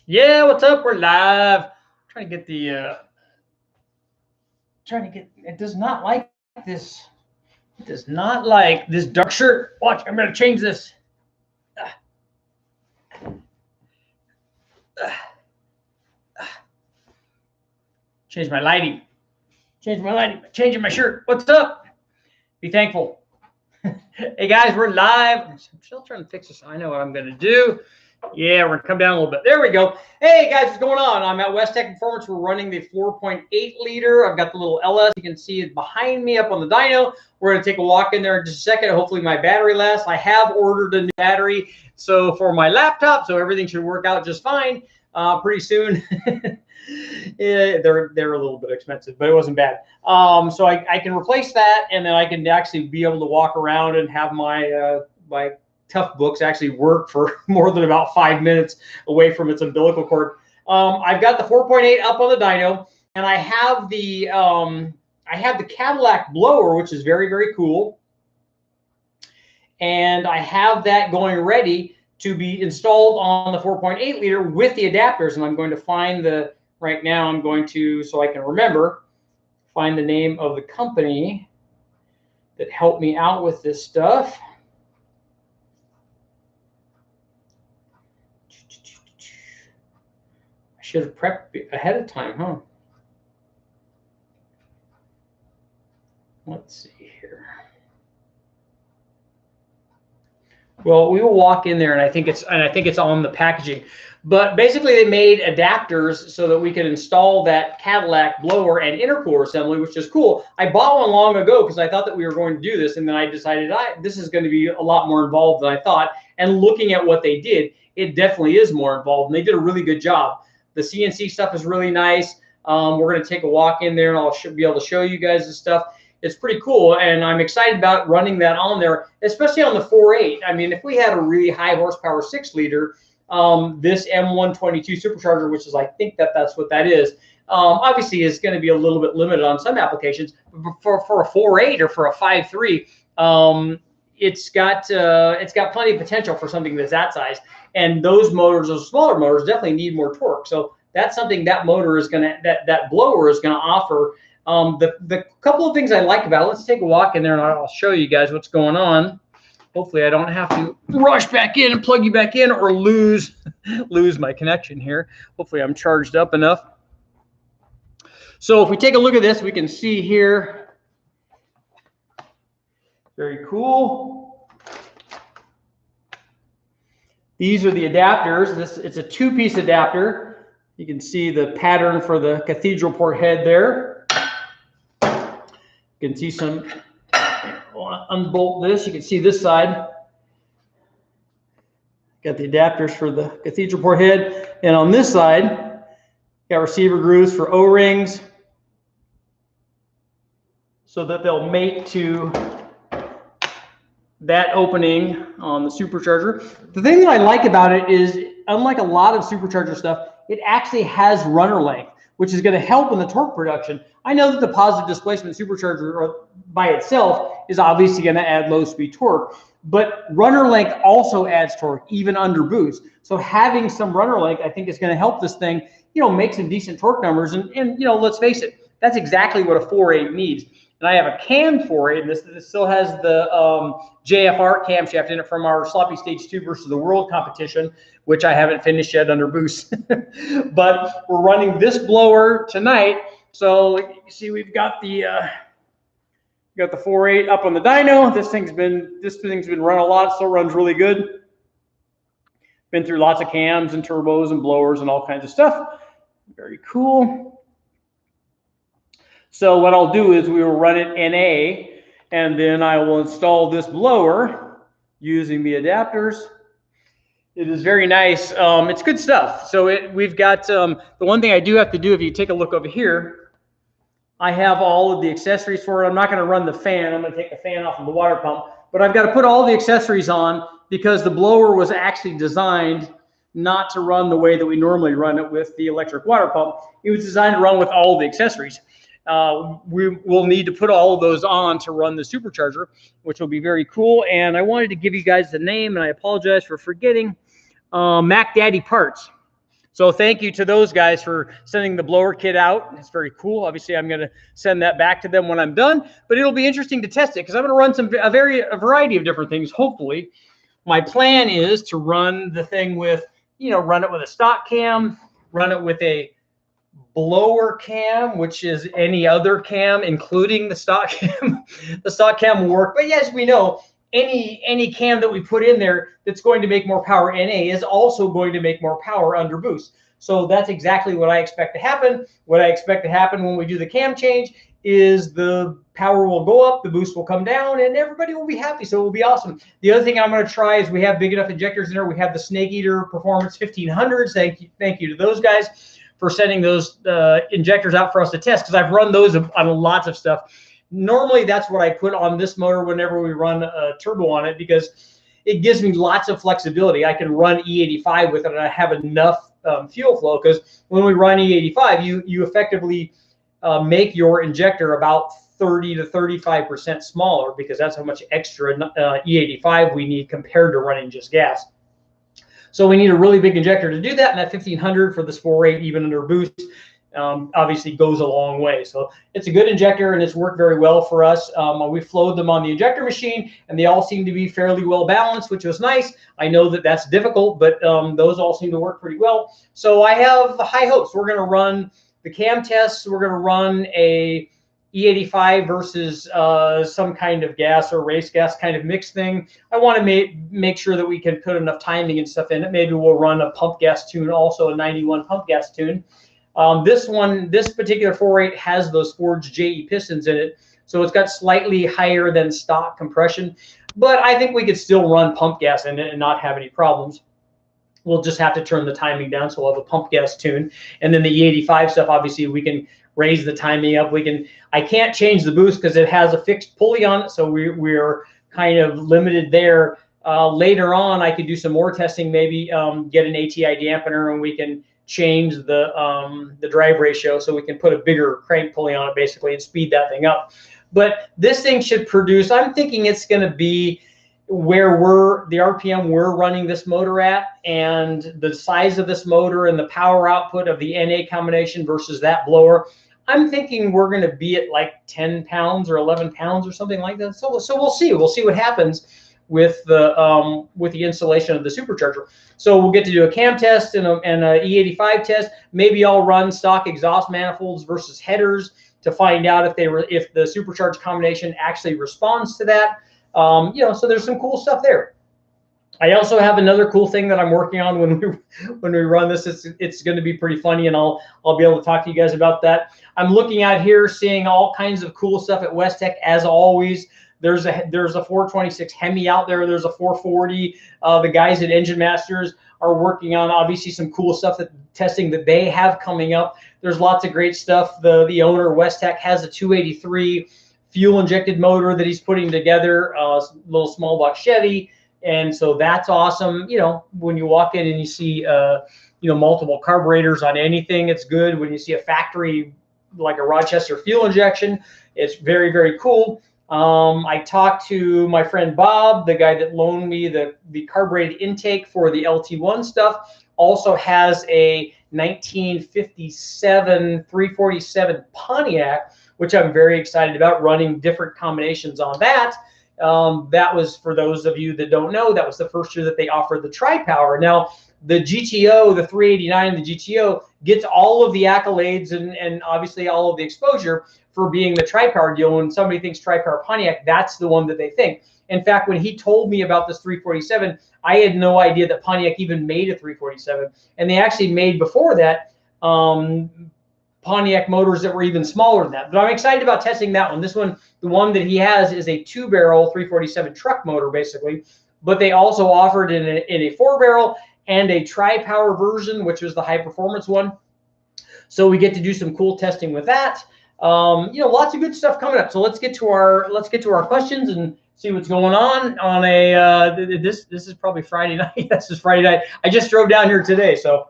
Yeah, what's up? We're live. Trying to get the it does not like this. It does not like this dark shirt. Watch, I'm gonna change this. Ah, ah, change my lighting. Change my lighting. Changing my shirt. What's up? Be thankful. Hey guys, we're live. I'm still trying to fix this. I know what I'm gonna do. Yeah, we're gonna come down a little bit. There we go. Hey guys, what's going on? I'm at West Tech Performance. We're running the 4.8 liter. I've got the little LS. You can see it behind me up on the dyno. We're gonna take a walk in there in just a second. Hopefully my battery lasts. I have ordered a new battery so for my laptop, so everything should work out just fine. Pretty soon. Yeah, they're a little bit expensive, but it wasn't bad. So I can replace that, and then I can actually be able to walk around and have my tough books actually work for more than about 5 minutes away from its umbilical cord. I've got the 4.8 up on the dyno, and I have the Cadillac blower, which is very, very cool. And I have that going ready to be installed on the 4.8 liter with the adapters. And I'm going to find right now I'm going to, so I can remember, find the name of the company that helped me out with this stuff. I should have prepped ahead of time, huh? Let's see here. Well, we will walk in there, and I think it's on the packaging. But basically, they made adapters so that we could install that Cadillac blower and intercooler assembly, which is cool. I bought one long ago because I thought that we were going to do this, and then I decided this is going to be a lot more involved than I thought. And looking at what they did, it definitely is more involved, and they did a really good job. The CNC stuff is really nice. We're going to take a walk in there, and I'll be able to show you guys this stuff. It's pretty cool, and I'm excited about running that on there, especially on the 4.8. I mean, if we had a really high horsepower 6 liter, this M122 Supercharger, which is, I think that's what that is, obviously is going to be a little bit limited on some applications. But for a 4.8 or for a 5.3, it's got plenty of potential for something that's that size. And those motors, those smaller motors, definitely need more torque. So that's something that motor is going to, that blower is going to offer. The couple of things I like about it, let's take a walk in there and I'll show you guys what's going on. Hopefully I don't have to rush back in and plug you back in or lose my connection here. Hopefully I'm charged up enough. So if we take a look at this, we can see here, very cool. These are the adapters. It's a 2-piece adapter. You can see the pattern for the cathedral port head there. You can see some, unbolt this, you can see this side. Got the adapters for the cathedral port head. And on this side, got receiver grooves for O-rings so that they'll mate to that opening on the supercharger. The thing that I like about it is, unlike a lot of supercharger stuff, it actually has runner length, which is going to help in the torque production. I know that the positive displacement supercharger by itself is obviously going to add low speed torque, but runner length also adds torque even under boost. So having some runner length, I think, is going to help this thing, make some decent torque numbers. And let's face it, that's exactly what a 4.8 needs. And I have a cam 4.8, and this still has the JFR camshaft in it from our Sloppy Stage 2 versus the World competition, which I haven't finished yet under boost. But we're running this blower tonight. So you see, we've got the 4.8 up on the dyno. This thing's been run a lot, still runs really good. Been through lots of cams and turbos and blowers and all kinds of stuff. Very cool. So what I'll do is we will run it NA, and then I will install this blower using the adapters. It is very nice. It's good stuff. So we've got the one thing I do have to do, if you take a look over here, I have all of the accessories for it. I'm not going to run the fan. I'm going to take the fan off of the water pump, but I've got to put all the accessories on because the blower was actually designed not to run the way that we normally run it with the electric water pump. It was designed to run with all the accessories. We will need to put all of those on to run the supercharger, which will be very cool. And I wanted to give you guys the name, and I apologize for forgetting. Mac Daddy Parts. So thank you to those guys for sending the blower kit out. It's very cool. Obviously, I'm going to send that back to them when I'm done, but it'll be interesting to test it because I'm going to run a variety of different things. Hopefully, my plan is to run the thing with, run it with a stock cam, run it with a blower cam, which is any other cam, including the stock cam. The stock cam will work, but yes, we know any cam that we put in there that's going to make more power NA is also going to make more power under boost. So that's exactly what I expect to happen. What I expect to happen when we do the cam change is the power will go up, the boost will come down, and everybody will be happy. So it will be awesome. The other thing I'm going to try is we have big enough injectors in there. We have the Snake Eater Performance 1500s. Thank you to those guys for sending those injectors out for us to test, because I've run those on lots of stuff. Normally, that's what I put on this motor whenever we run a turbo on it, because it gives me lots of flexibility. I can run E85 with it, and I have enough fuel flow, because when we run E85, you effectively make your injector about 30 to 35% smaller, because that's how much extra E85 we need compared to running just gas. So we need a really big injector to do that, and that 1500 for this 4.8, even under boost, obviously goes a long way. So it's a good injector, and it's worked very well for us. We flowed them on the injector machine, and they all seem to be fairly well balanced, which was nice. I know that that's difficult, but those all seem to work pretty well. So I have high hopes. We're going to run the cam tests. We're going to run a E85 versus some kind of gas or race gas kind of mix thing. I want to make sure that we can put enough timing and stuff in it. Maybe we'll run a pump gas tune, also a 91 pump gas tune. This particular 4.8 has those forged JE pistons in it, so it's got slightly higher than stock compression, but I think we could still run pump gas in it and not have any problems. We'll just have to turn the timing down, so we'll have a pump gas tune. And then the E85 stuff, obviously, we can raise the timing up. I can't change the boost because it has a fixed pulley on it, so we're kind of limited there. Later on, I could do some more testing, maybe get an ATI dampener, and we can change the drive ratio, so we can put a bigger crank pulley on it basically and speed that thing up. But this thing should produce, I'm thinking it's going to be where the RPM we're running this motor at, and the size of this motor and the power output of the NA combination versus that blower. I'm thinking we're going to be at like 10 pounds or 11 pounds or something like that. So we'll see. We'll see what happens with the installation of the supercharger. So we'll get to do a cam test and a E85 test. Maybe I'll run stock exhaust manifolds versus headers to find out if the supercharged combination actually responds to that. So there's some cool stuff there. I also have another cool thing that I'm working on when we run this. It's going to be pretty funny, and I'll be able to talk to you guys about that. I'm looking out here, seeing all kinds of cool stuff at West Tech as always. There's a 426 Hemi out there. There's a 440. The guys at Engine Masters are working on obviously some cool stuff testing that they have coming up. There's lots of great stuff. The owner West Tech has a 283 fuel injected motor that he's putting together, a little small block Chevy. And so that's awesome. When you walk in and you see, multiple carburetors on anything, it's good. When you see a factory like a Rochester fuel injection, it's very, very cool. I talked to my friend Bob, the guy that loaned me the carbureted intake for the LT1 stuff, also has a 1957 347 Pontiac, which I'm very excited about, running different combinations on that. That was, for those of you that don't know, that was the first year that they offered the tri-power. Now, the GTO, the 389, the GTO, gets all of the accolades and obviously all of the exposure for being the tri-power deal. When somebody thinks tri-power Pontiac, that's the one that they think. In fact, when he told me about this 347, I had no idea that Pontiac even made a 347. And they actually made, before that, Pontiac motors that were even smaller than that. But I'm excited about testing that one. This one, the one that he has, is a 2-barrel 347 truck motor, basically. But they also offered in a 4-barrel and a tri-power version, which was the high-performance one. So we get to do some cool testing with that. Lots of good stuff coming up. So let's get to our questions and see what's going on a this is probably Friday night. This is Friday night. I just drove down here today, so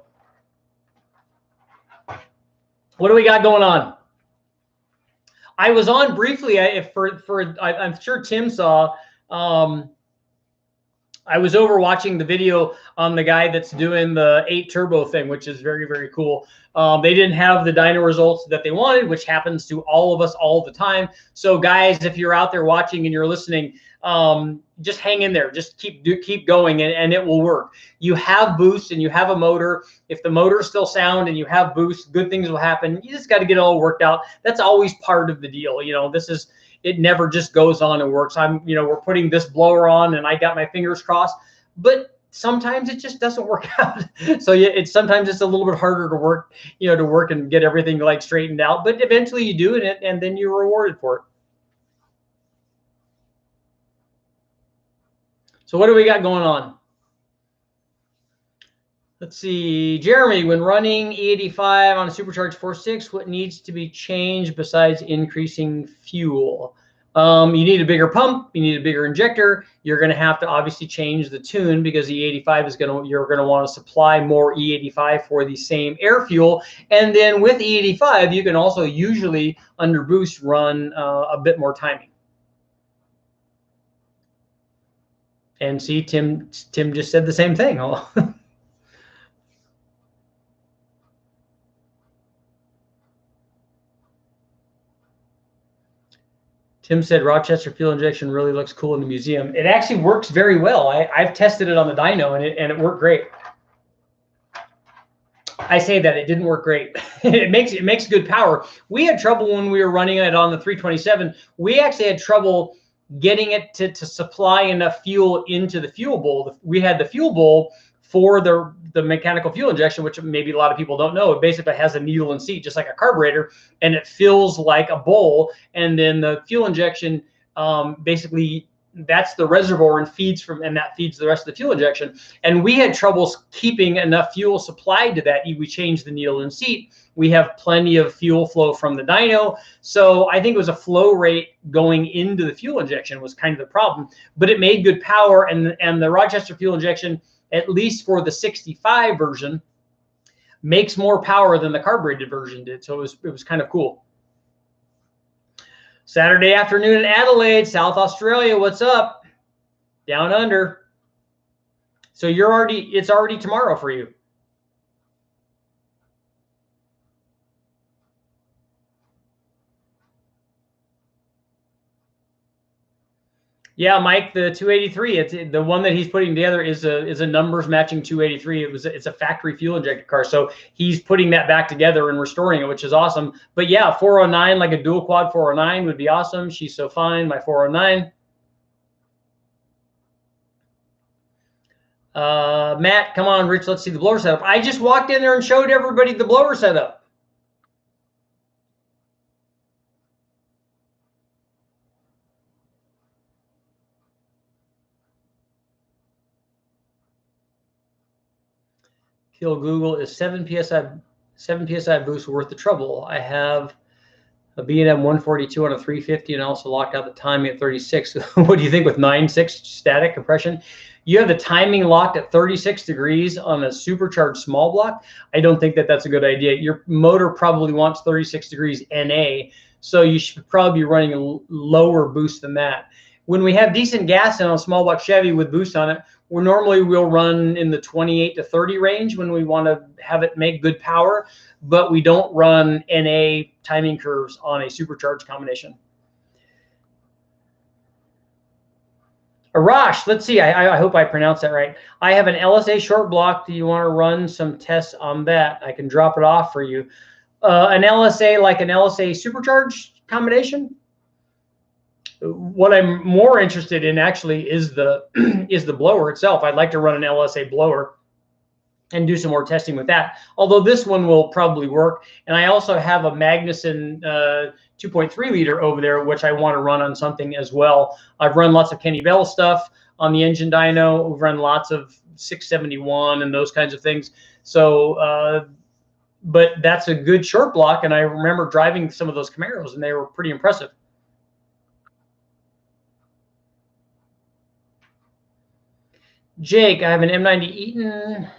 what do we got going on? I was on briefly. I'm sure Tim saw. I was over watching the video on the guy that's doing the 8 turbo thing, which is very, very cool. They didn't have the dyno results that they wanted, which happens to all of us all the time. So guys, if you're out there watching and you're listening, just hang in there. Just keep going, and it will work. You have boost and you have a motor. If the motor is still sound and you have boost, good things will happen. You just got to get it all worked out. That's always part of the deal. You know, it never just goes on and works. We're putting this blower on and I got my fingers crossed, but sometimes it just doesn't work out. So yeah, sometimes it's a little bit harder to work, and get everything like straightened out, but eventually you do it and then you're rewarded for it. So what do we got going on? Let's see, Jeremy, when running E85 on a Supercharger 4.6, what needs to be changed besides increasing fuel? You need a bigger pump, you need a bigger injector. You're going to have to obviously change the tune because E85 you're going to want to supply more E85 for the same air fuel. And then with E85, you can also usually under boost run a bit more timing. And see, Tim just said the same thing. Tim said Rochester fuel injection really looks cool in the museum. It actually works very well. I've tested it on the dyno and it worked great. I say that it didn't work great. It makes good power. We had trouble when we were running it on the 327. We actually had trouble getting it to supply enough fuel into the fuel bowl. We had the fuel bowl for the mechanical fuel injection, which maybe a lot of people don't know. It basically has a needle and seat, just like a carburetor, and it fills like a bowl. And then the fuel injection, basically, that's the reservoir and that feeds the rest of the fuel injection. And we had troubles keeping enough fuel supplied to that. We changed the needle and seat. We have plenty of fuel flow from the dyno. So I think it was a flow rate going into the fuel injection was kind of the problem, but it made good power. And the Rochester fuel injection, at least for the 65 version, makes more power than the carbureted version did. So it was kind of cool. Saturday afternoon in Adelaide, South Australia. What's up? Down under. So it's already tomorrow for you. Yeah, Mike, the 283. It's the one that he's putting together is a numbers matching 283. It's a factory fuel injected car, so he's putting that back together and restoring it, which is awesome. But yeah, 409, like a dual quad 409 would be awesome. She's so fine, my 409. Matt, come on, Rich, let's see the blower setup. I just walked in there and showed everybody the blower setup. Kill Google, is 7 psi boost worth the trouble? I have a B&M 142 on a 350 and also locked out the timing at 36. What do you think with 9.6 static compression? You have the timing locked at 36 degrees on a supercharged small block. I don't think that's a good idea. Your motor probably wants 36 degrees NA, so you should probably be running a lower boost than that. When we have decent gas in on a small block Chevy with boost on it, we'll run in the 28 to 30 range when we want to have it make good power, but we don't run NA timing curves on a supercharged combination. Arash, let's see. I hope I pronounced that right. I have an LSA short block. Do you want to run some tests on that? I can drop it off for you. An LSA, like an LSA supercharged combination? What I'm more interested in actually is the blower itself. I'd like to run an LSA blower and do some more testing with that. Although this one will probably work. And I also have a Magnuson 2.3 liter over there, which I want to run on something as well. I've run lots of Kenny Bell stuff on the engine dyno. We've run lots of 671 and those kinds of things. So, but that's a good short block. And I remember driving some of those Camaros and they were pretty impressive. Jake, I have an M90 Eaton. Let's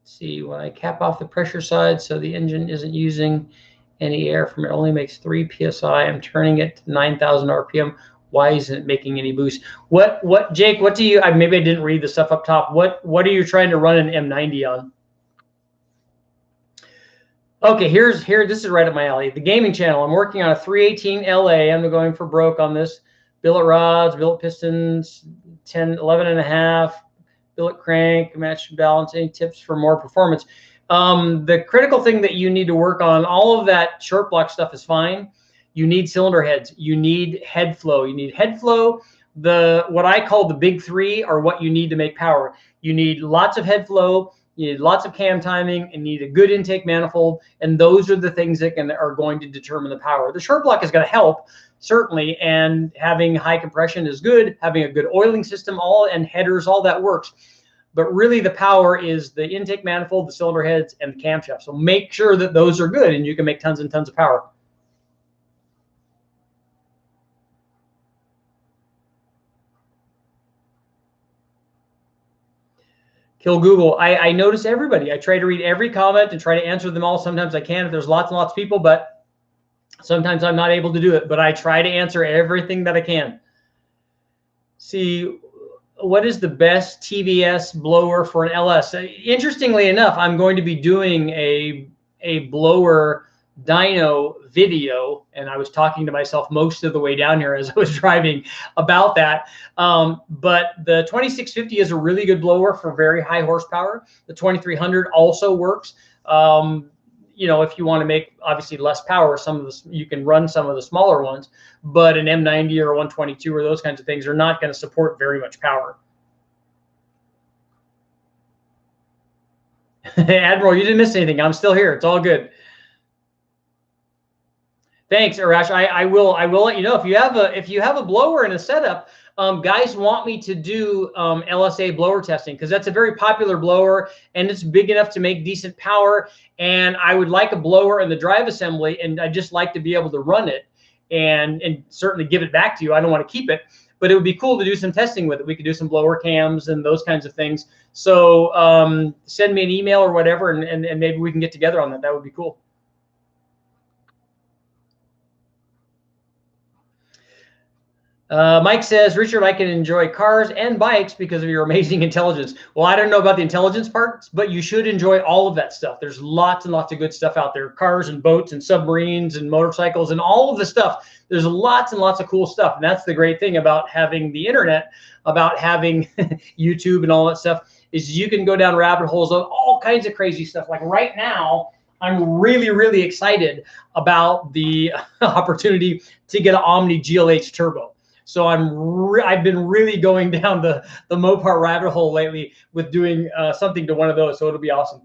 see, when I cap off the pressure side so the engine isn't using any air from it, only makes 3 psi. I'm turning it to 9,000 RPM. Why isn't it making any boost? What, Jake, what do you, maybe I didn't read the stuff up top. What are you trying to run an M90 on? Okay, this is right up my alley. The gaming channel. I'm working on a 318 LA. I'm going for broke on this. Billet rods, billet pistons, 11 and a half, billet crank, match balance. Any tips for more performance? The critical thing that you need to work on, all of that short block stuff is fine. You need cylinder heads. You need head flow. You need head flow. What I call the big three are what you need to make power. You need lots of head flow. You need lots of cam timing, and you need a good intake manifold, and those are the things that are going to determine the power. The short block is going to help, certainly, and having high compression is good. Having a good oiling system, and headers, all that works. But really the power is the intake manifold, the cylinder heads, and the camshaft. So make sure that those are good, and you can make tons and tons of power. Kill Google. I notice everybody. I try to read every comment and try to answer them all. Sometimes I can if there's lots and lots of people, but sometimes I'm not able to do it. But I try to answer everything that I can. See, what is the best TVS blower for an LS? Interestingly enough, I'm going to be doing a blower dyno video, and I was talking to myself most of the way down here as I was driving about that. But the 2650 is a really good blower for very high horsepower. The 2300 also works. You know, if you want to make obviously less power, you can run some of the smaller ones, but an M90 or a 122 or those kinds of things are not going to support very much power. Admiral, you didn't miss anything. I'm still here. It's all good. Thanks, Arash. I will let you know if you have a blower in a setup. Guys want me to do LSA blower testing because that's a very popular blower and it's big enough to make decent power. And I would like a blower in the drive assembly, and I just like to be able to run it and certainly give it back to you. I don't want to keep it, but it would be cool to do some testing with it. We could do some blower cams and those kinds of things. So send me an email or whatever, and maybe we can get together on that. That would be cool. Mike says, Richard, I can enjoy cars and bikes because of your amazing intelligence. Well, I don't know about the intelligence parts, but you should enjoy all of that stuff. There's lots and lots of good stuff out there. Cars and boats and submarines and motorcycles and all of the stuff. There's lots and lots of cool stuff. And that's the great thing about having the internet, about having YouTube and all that stuff, is you can go down rabbit holes of all kinds of crazy stuff. Like right now, I'm really, really excited about the opportunity to get an Omni GLH Turbo. So I've been really going down the Mopar rabbit hole lately with doing something to one of those. So it'll be awesome.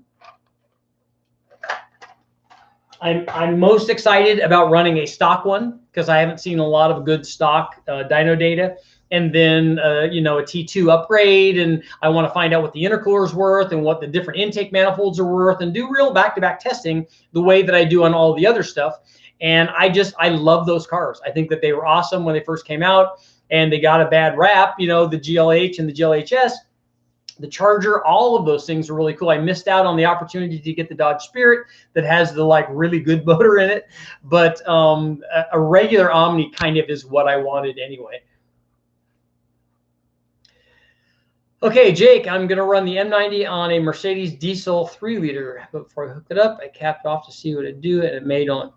I'm most excited about running a stock one because I haven't seen a lot of good stock dyno data. And then, you know, a T2 upgrade, and I want to find out what the intercooler is worth and what the different intake manifolds are worth, and do real back-to-back testing the way that I do on all the other stuff. And I love those cars. I think that they were awesome when they first came out, and they got a bad rap, you know, the GLH and the GLHS, the Charger, all of those things are really cool. I missed out on the opportunity to get the Dodge Spirit that has the like really good motor in it, but a regular Omni kind of is what I wanted anyway. Okay, Jake, I'm going to run the M90 on a Mercedes diesel 3-liter. But before I hooked it up, I capped it off to see what it'd do, and it made on.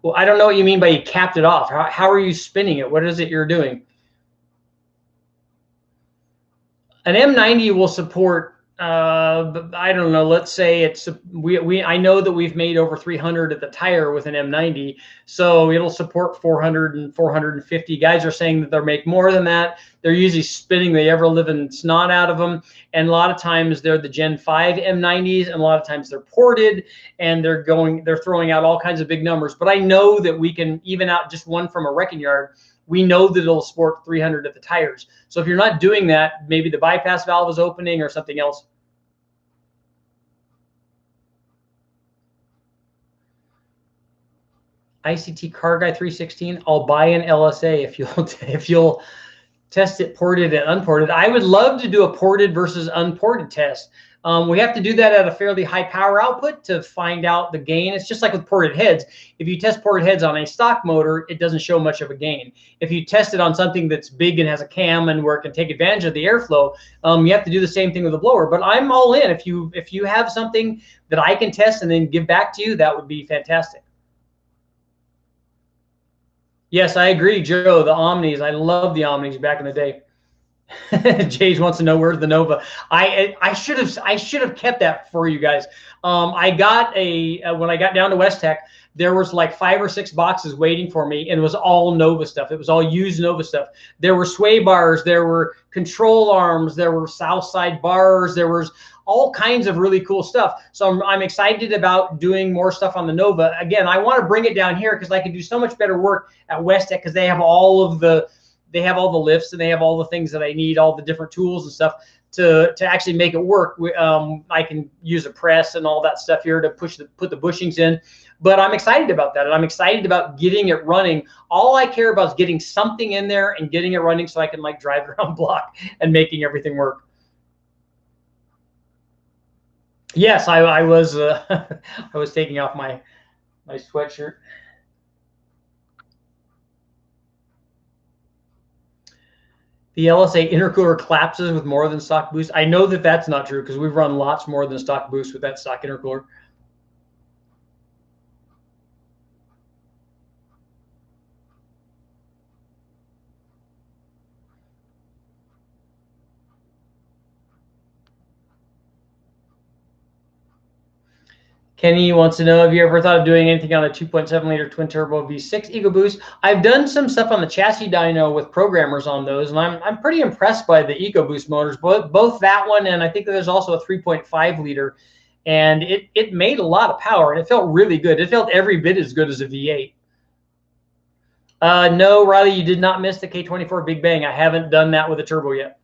Well, I don't know what you mean by you capped it off. How are you spinning it? What is it you're doing? An M90 will support, I don't know, let's say it's, I know that we've made over 300 at the tire with an M90, so it'll support 400 and 450. Guys are saying that they'll make more than that. They're usually spinning the ever-living snot out of them, and a lot of times they're the Gen 5 M90s, and a lot of times they're ported, and they're throwing out all kinds of big numbers. But I know that we can even out just one from a wrecking yard. We know that it'll support 300 at the tires. So if you're not doing that, maybe the bypass valve is opening or something else. ICT Car Guy 316. I'll buy an LSA if you'll test it ported and unported. I would love to do a ported versus unported test, We have to do that at a fairly high power output to find out the gain. It's just like with ported heads. If you test ported heads on a stock motor, it doesn't show much of a gain. If you test it on something that's big and has a cam and where it can take advantage of the airflow, you have to do the same thing with a blower. But I'm all in. If you have something that I can test and then give back to you, that would be fantastic. Yes, I agree, Joe. The Omnis, I love the Omnis back in the day. Jays wants to know where's the Nova. I should have kept that for you guys. I got when I got down to West Tech, there was like 5 or 6 boxes waiting for me, and it was all Nova stuff. It was all used Nova stuff. There were sway bars, there were control arms, there were south side bars, there was all kinds of really cool stuff. So I'm excited about doing more stuff on the Nova. Again, I want to bring it down here because I can do so much better work at West Tech because they have all the lifts and they have all the things that I need, all the different tools and stuff to actually make it work. I can use a press and all that stuff here to put the bushings in. But I'm excited about that, and I'm excited about getting it running. All I care about is getting something in there and getting it running so I can like drive around block and making everything work. Yes, I was I was taking off my sweatshirt. The LSA intercooler collapses with more than stock boost. I know that that's not true because we've run lots more than stock boost with that stock intercooler. Kenny wants to know, have you ever thought of doing anything on a 2.7 liter twin turbo V6 EcoBoost? I've done some stuff on the chassis dyno with programmers on those, and I'm pretty impressed by the EcoBoost motors, both that one and I think there's also a 3.5 liter, and it made a lot of power and it felt really good. It felt every bit as good as a V8. No, Riley, you did not miss the K24 Big Bang. I haven't done that with a turbo yet.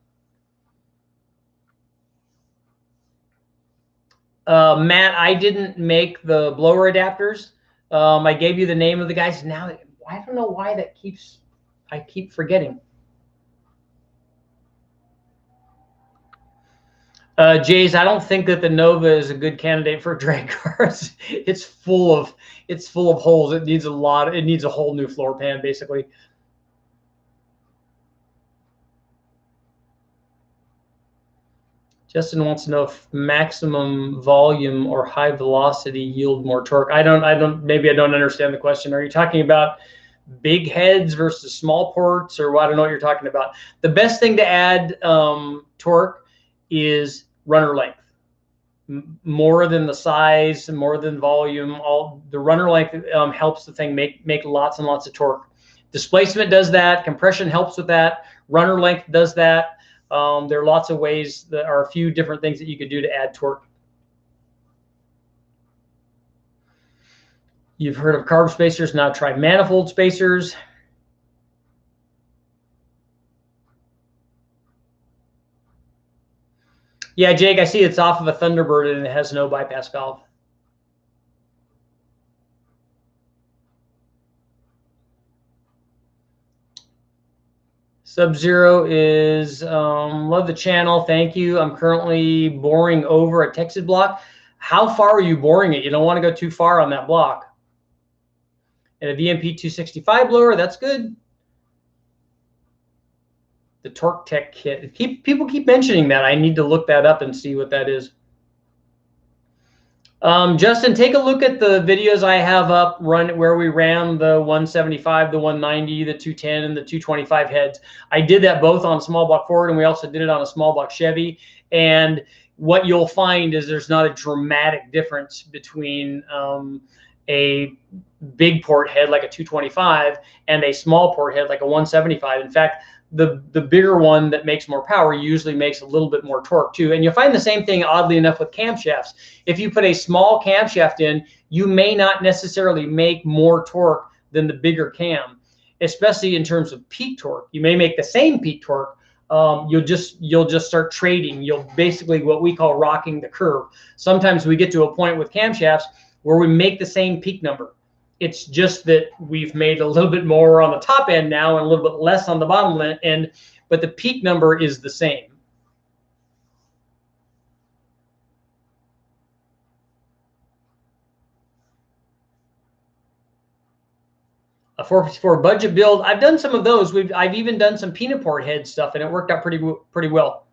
Matt, I didn't make the blower adapters. I gave you the name of the guys. Now, I don't know why I keep forgetting. Jays, I don't think that the Nova is a good candidate for drag cars. It's full of holes. It needs a whole new floor pan, basically. Justin wants to know if maximum volume or high velocity yield more torque. Maybe I don't understand the question. Are you talking about big heads versus small ports, or I don't know what you're talking about? The best thing to add torque is runner length. More than the size, more than volume. The runner length helps the thing make lots and lots of torque. Displacement does that. Compression helps with that. Runner length does that. There are lots of ways. There are a few different things that you could do to add torque. You've heard of carb spacers. Now try manifold spacers. Yeah, Jake, I see it's off of a Thunderbird and it has no bypass valve. Sub-Zero is, love the channel. Thank you. I'm currently boring over a Texas block. How far are you boring it? You don't want to go too far on that block. And a VMP 265 blower, that's good. The Torque Tech kit. People keep mentioning that. I need to look that up and see what that is. Justin, take a look at the videos I have up where we ran the 175, the 190, the 210, and the 225 heads. I did that both on small block Ford, and we also did it on a small block Chevy. And what you'll find is there's not a dramatic difference between a big port head like a 225 and a small port head like a 175. In fact, the bigger one that makes more power usually makes a little bit more torque too. And you'll find the same thing, oddly enough, with camshafts. If you put a small camshaft in, you may not necessarily make more torque than the bigger cam, especially in terms of peak torque. You may make the same peak torque. You'll just start trading. You'll basically what we call rocking the curve. Sometimes we get to a point with camshafts where we make the same peak number. It's just that we've made a little bit more on the top end now and a little bit less on the bottom end, but the peak number is the same. 454 budget build. I've done some of those. I've even done some peanut port head stuff, and it worked out pretty well.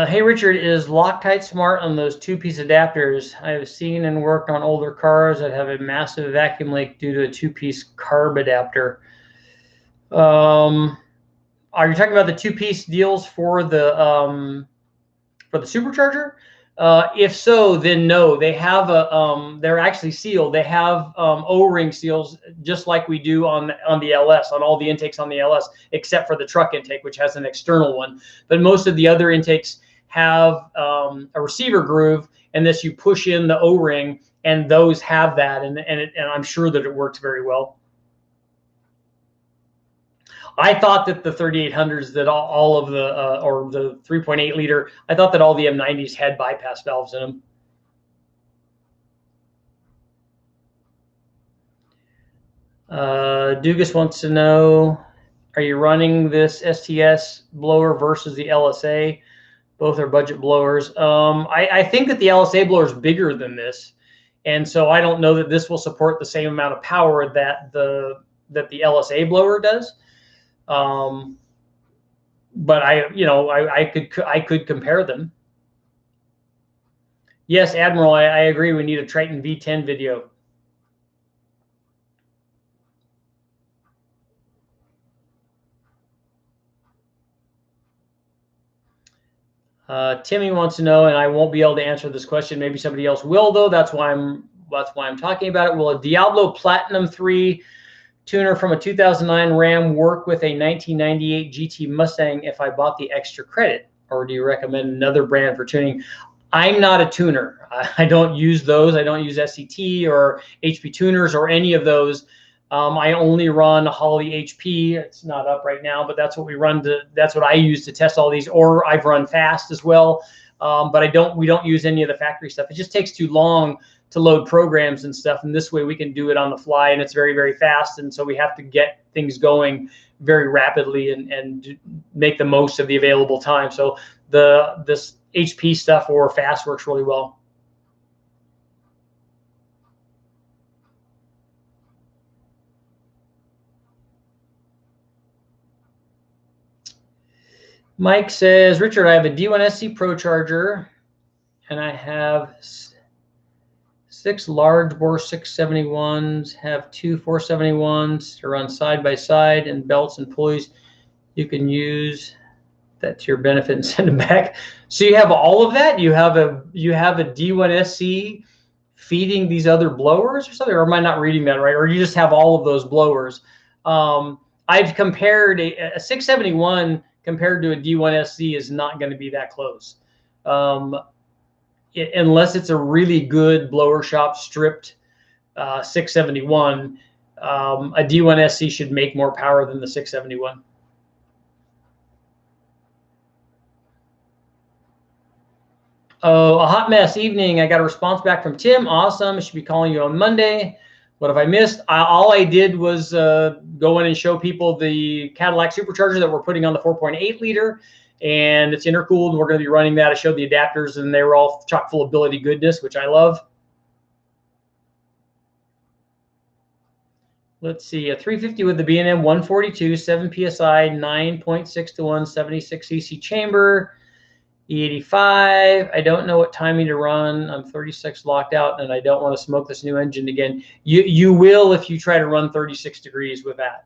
Hey, Richard, is Loctite smart on those two-piece adapters? I have seen and worked on older cars that have a massive vacuum leak due to a two-piece carb adapter. Are you talking about the two-piece deals for the Supercharger? If so, then no. They have they're actually sealed. They have O-ring seals, just like we do on the LS, on all the intakes on the LS, except for the truck intake, which has an external one. But most of the other intakes have a receiver groove, and this you push in the O-ring, and those have that, and I'm sure that it works very well. I thought that the 3800s, that all of the or the 3.8 liter, I thought that all the M90s had bypass valves in them. Dugas wants to know, are you running this STS blower versus the LSA? Both are budget blowers. I think that the LSA blower is bigger than this, and so I don't know that this will support the same amount of power that the LSA blower does. But I could compare them. Yes, Admiral, I agree. We need a Triton V10 video. Timmy wants to know, and I won't be able to answer this question. Maybe somebody else will, though. That's why I'm talking about it. Will a Diablo Platinum 3 tuner from a 2009 Ram work with a 1998 GT Mustang if I bought the extra credit, or do you recommend another brand for tuning? I'm not a tuner. I don't use those. I don't use SCT or HP tuners or any of those. I only run Holley HP. It's not up right now, but that's what we run that's what I use to test all these, or I've run fast as well. But we don't use any of the factory stuff. It just takes too long to load programs and stuff. And this way we can do it on the fly, and it's very, very fast. And so we have to get things going very rapidly and make the most of the available time. So this HP stuff or fast works really well. Mike says, Richard, I have a D1SC Procharger, and I have 6 large bore 671s, have 2 471s to run side by side, and belts and pulleys. You can use that to your benefit and send them back. So you have all of that? You have a D1SC feeding these other blowers or something? Or am I not reading that right? Or you just have all of those blowers? I've compared a 671 compared to a D1SC is not going to be that close. Unless it's a really good blower shop stripped 671, a D1SC should make more power than the 671. Oh, a hot mess evening. I got a response back from Tim. Awesome. I should be calling you on Monday. What have I missed? All I did was go in and show people the Cadillac Supercharger that we're putting on the 4.8 liter. And it's intercooled. We're going to be running that. I showed the adapters, and they were all chock full of ability goodness, which I love. Let's see, a 350 with the B&M 142, 7 PSI, 9.6 to 1, 76 cc chamber, E85. I don't know what timing to run. I'm 36 locked out, and I don't want to smoke this new engine again. You will if you try to run 36 degrees with that.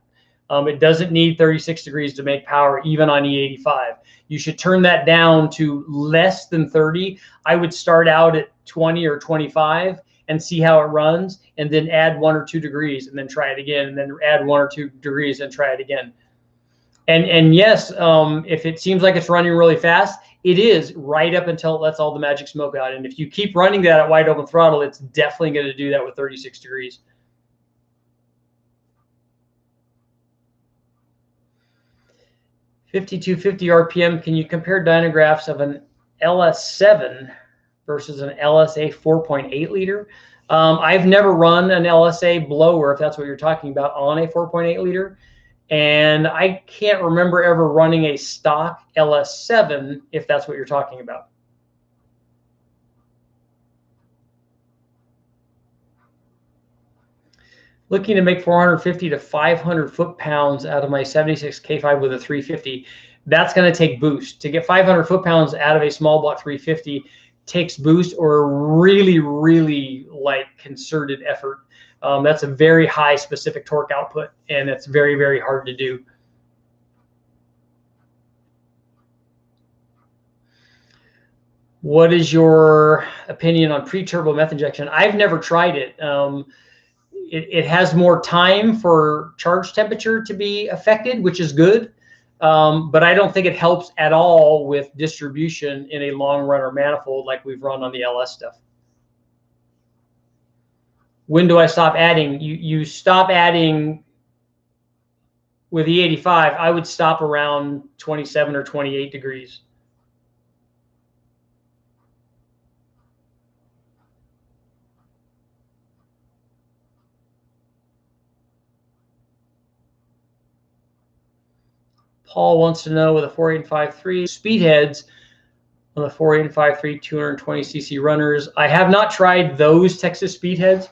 It doesn't need 36 degrees to make power, even on E85. You should turn that down to less than 30. I would start out at 20 or 25 and see how it runs, and then add 1 or 2 degrees, and then try it again, and then add 1 or 2 degrees and try it again. And yes, if it seems like it's running really fast, it is right up until it lets all the magic smoke out. And if you keep running that at wide open throttle, it's definitely going to do that with 36 degrees. 5250 RPM. Can you compare dynagraphs of an LS7 versus an LSA 4.8 liter. I've never run an LSA blower, if that's what you're talking about, on a 4.8 liter. And I can't remember ever running a stock LS7, if that's what you're talking about. Looking to make 450 to 500 foot-pounds out of my 76 K5 with a 350. That's going to take boost. To get 500 foot-pounds out of a small block 350 takes boost or really, really like concerted effort. That's a very high specific torque output, and it's very, very hard to do. What is your opinion on pre-turbo meth injection? I've never tried it. It has more time for charge temperature to be affected, which is good. But I don't think it helps at all with distribution in a long runner manifold like we've run on the LS stuff. When do I stop adding? You stop adding with E85. I would stop around 27 or 28 degrees. Paul wants to know, with a 4853 speedheads on the 4853 220cc runners. I have not tried those Texas speedheads.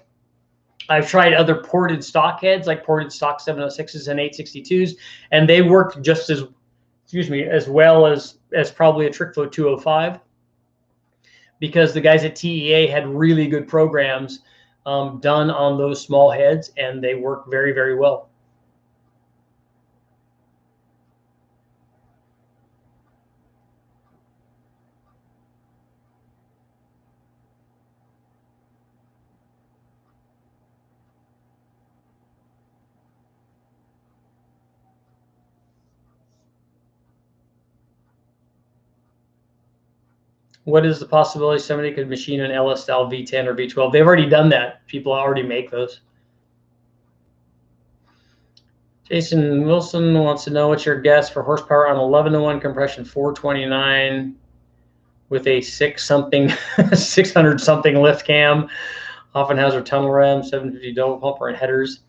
I've tried other ported stock heads, like ported stock 706s and 862s, and they worked just as, as well as probably a Trickflow 205, because the guys at TEA had really good programs done on those small heads, and they work very, very well. What is the possibility somebody could machine an LS style V10 or V12? They've already done that. People already make those. Jason Wilson wants to know, what's your guess for horsepower on 11-to-1 compression 429 with a 600 something lift cam, Offenhauser tunnel ram, 750 double pumper and headers.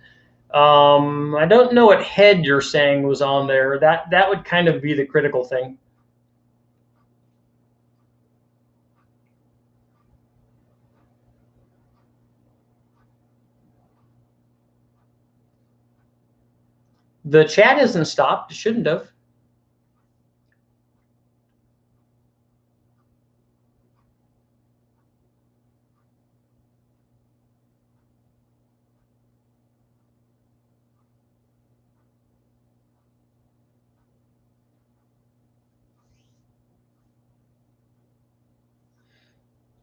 I don't know what head you're saying was on there. That would kind of be the critical thing. The chat isn't stopped. It shouldn't have.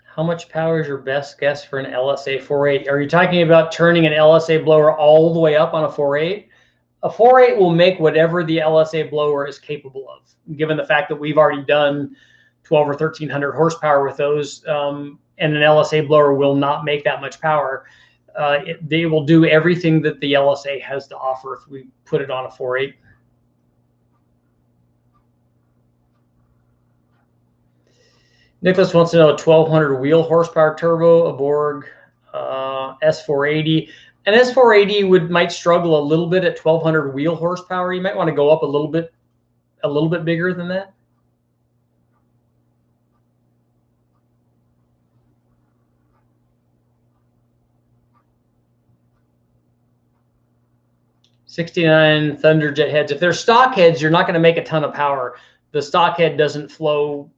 How much power is your best guess for an LSA 4.8? Are you talking about turning an LSA blower all the way up on a 4.8? A 4.8 will make whatever the LSA blower is capable of, given the fact that we've already done 12 or 1300 horsepower with those, and an LSA blower will not make that much power. They will do everything that the LSA has to offer if we put it on a 4.8. Nicholas wants to know, a 1200 wheel horsepower turbo, a Borg S480. An S480 might struggle a little bit at 1200 wheel horsepower. You might want to go up a little bit bigger than that. '69 Thunderjet heads. If they're stock heads, you're not going to make a ton of power. The stock head doesn't flow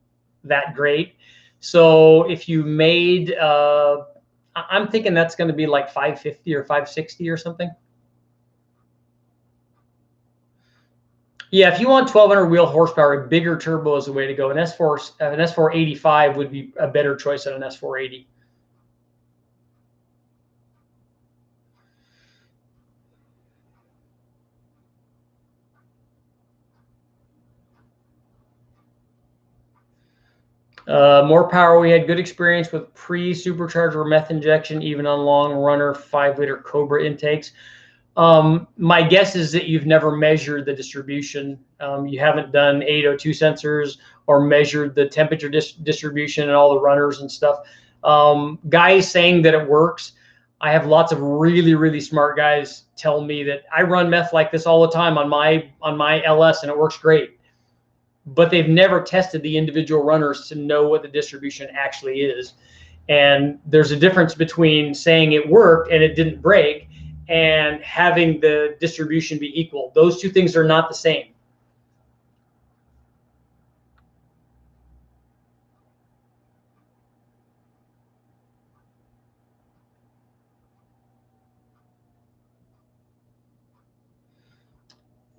that great. So if you made, I'm thinking that's going to be like 550 or 560 or something. Yeah, if you want 1200 wheel horsepower, a bigger turbo is the way to go. An S485 would be a better choice than an S480. More power. We had good experience with pre-supercharger meth injection, even on long runner 5-liter Cobra intakes. My guess is that you've never measured the distribution. You haven't done 802 sensors or measured the temperature distribution and all the runners and stuff. Guys saying that it works. I have lots of really, really smart guys tell me that I run meth like this all the time on my LS and it works great. But they've never tested the individual runners to know what the distribution actually is. And there's a difference between saying it worked and it didn't break and having the distribution be equal. Those two things are not the same.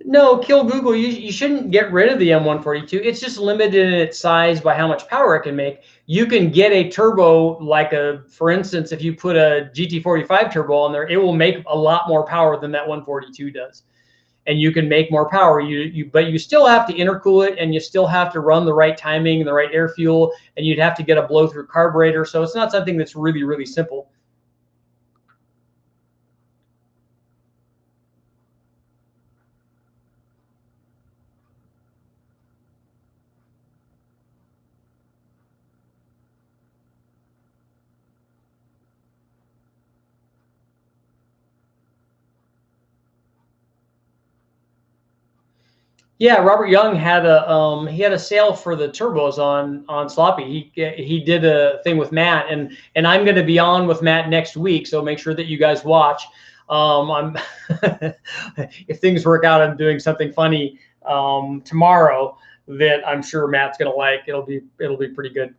No, kill Google. You shouldn't get rid of the M142. It's just limited in its size by how much power it can make. You can get a turbo like for instance, if you put a GT45 turbo on there, it will make a lot more power than that 142 does. And you can make more power. But you still have to intercool it, and you still have to run the right timing and the right air fuel, and you'd have to get a blow-through carburetor. So it's not something that's really, really simple. Yeah, Robert Young had a sale for the turbos on Sloppy. He did a thing with Matt, and I'm going to be on with Matt next week, so make sure that you guys watch. I'm if things work out, I'm doing something funny tomorrow that I'm sure Matt's going to like. It'll be pretty good.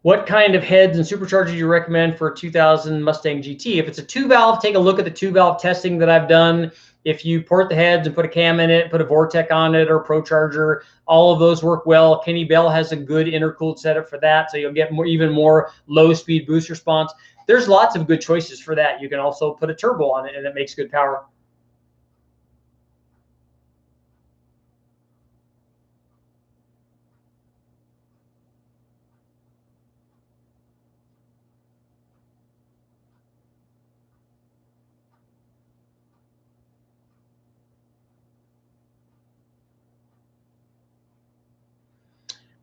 What kind of heads and supercharger do you recommend for a 2000 Mustang GT? If it's a 2-valve, take a look at the 2-valve testing that I've done. If you port the heads and put a cam in it, put a Vortec on it or Procharger, all of those work well. Kenny Bell has a good intercooled setup for that, so you'll get even more low-speed boost response. There's lots of good choices for that. You can also put a turbo on it, and it makes good power.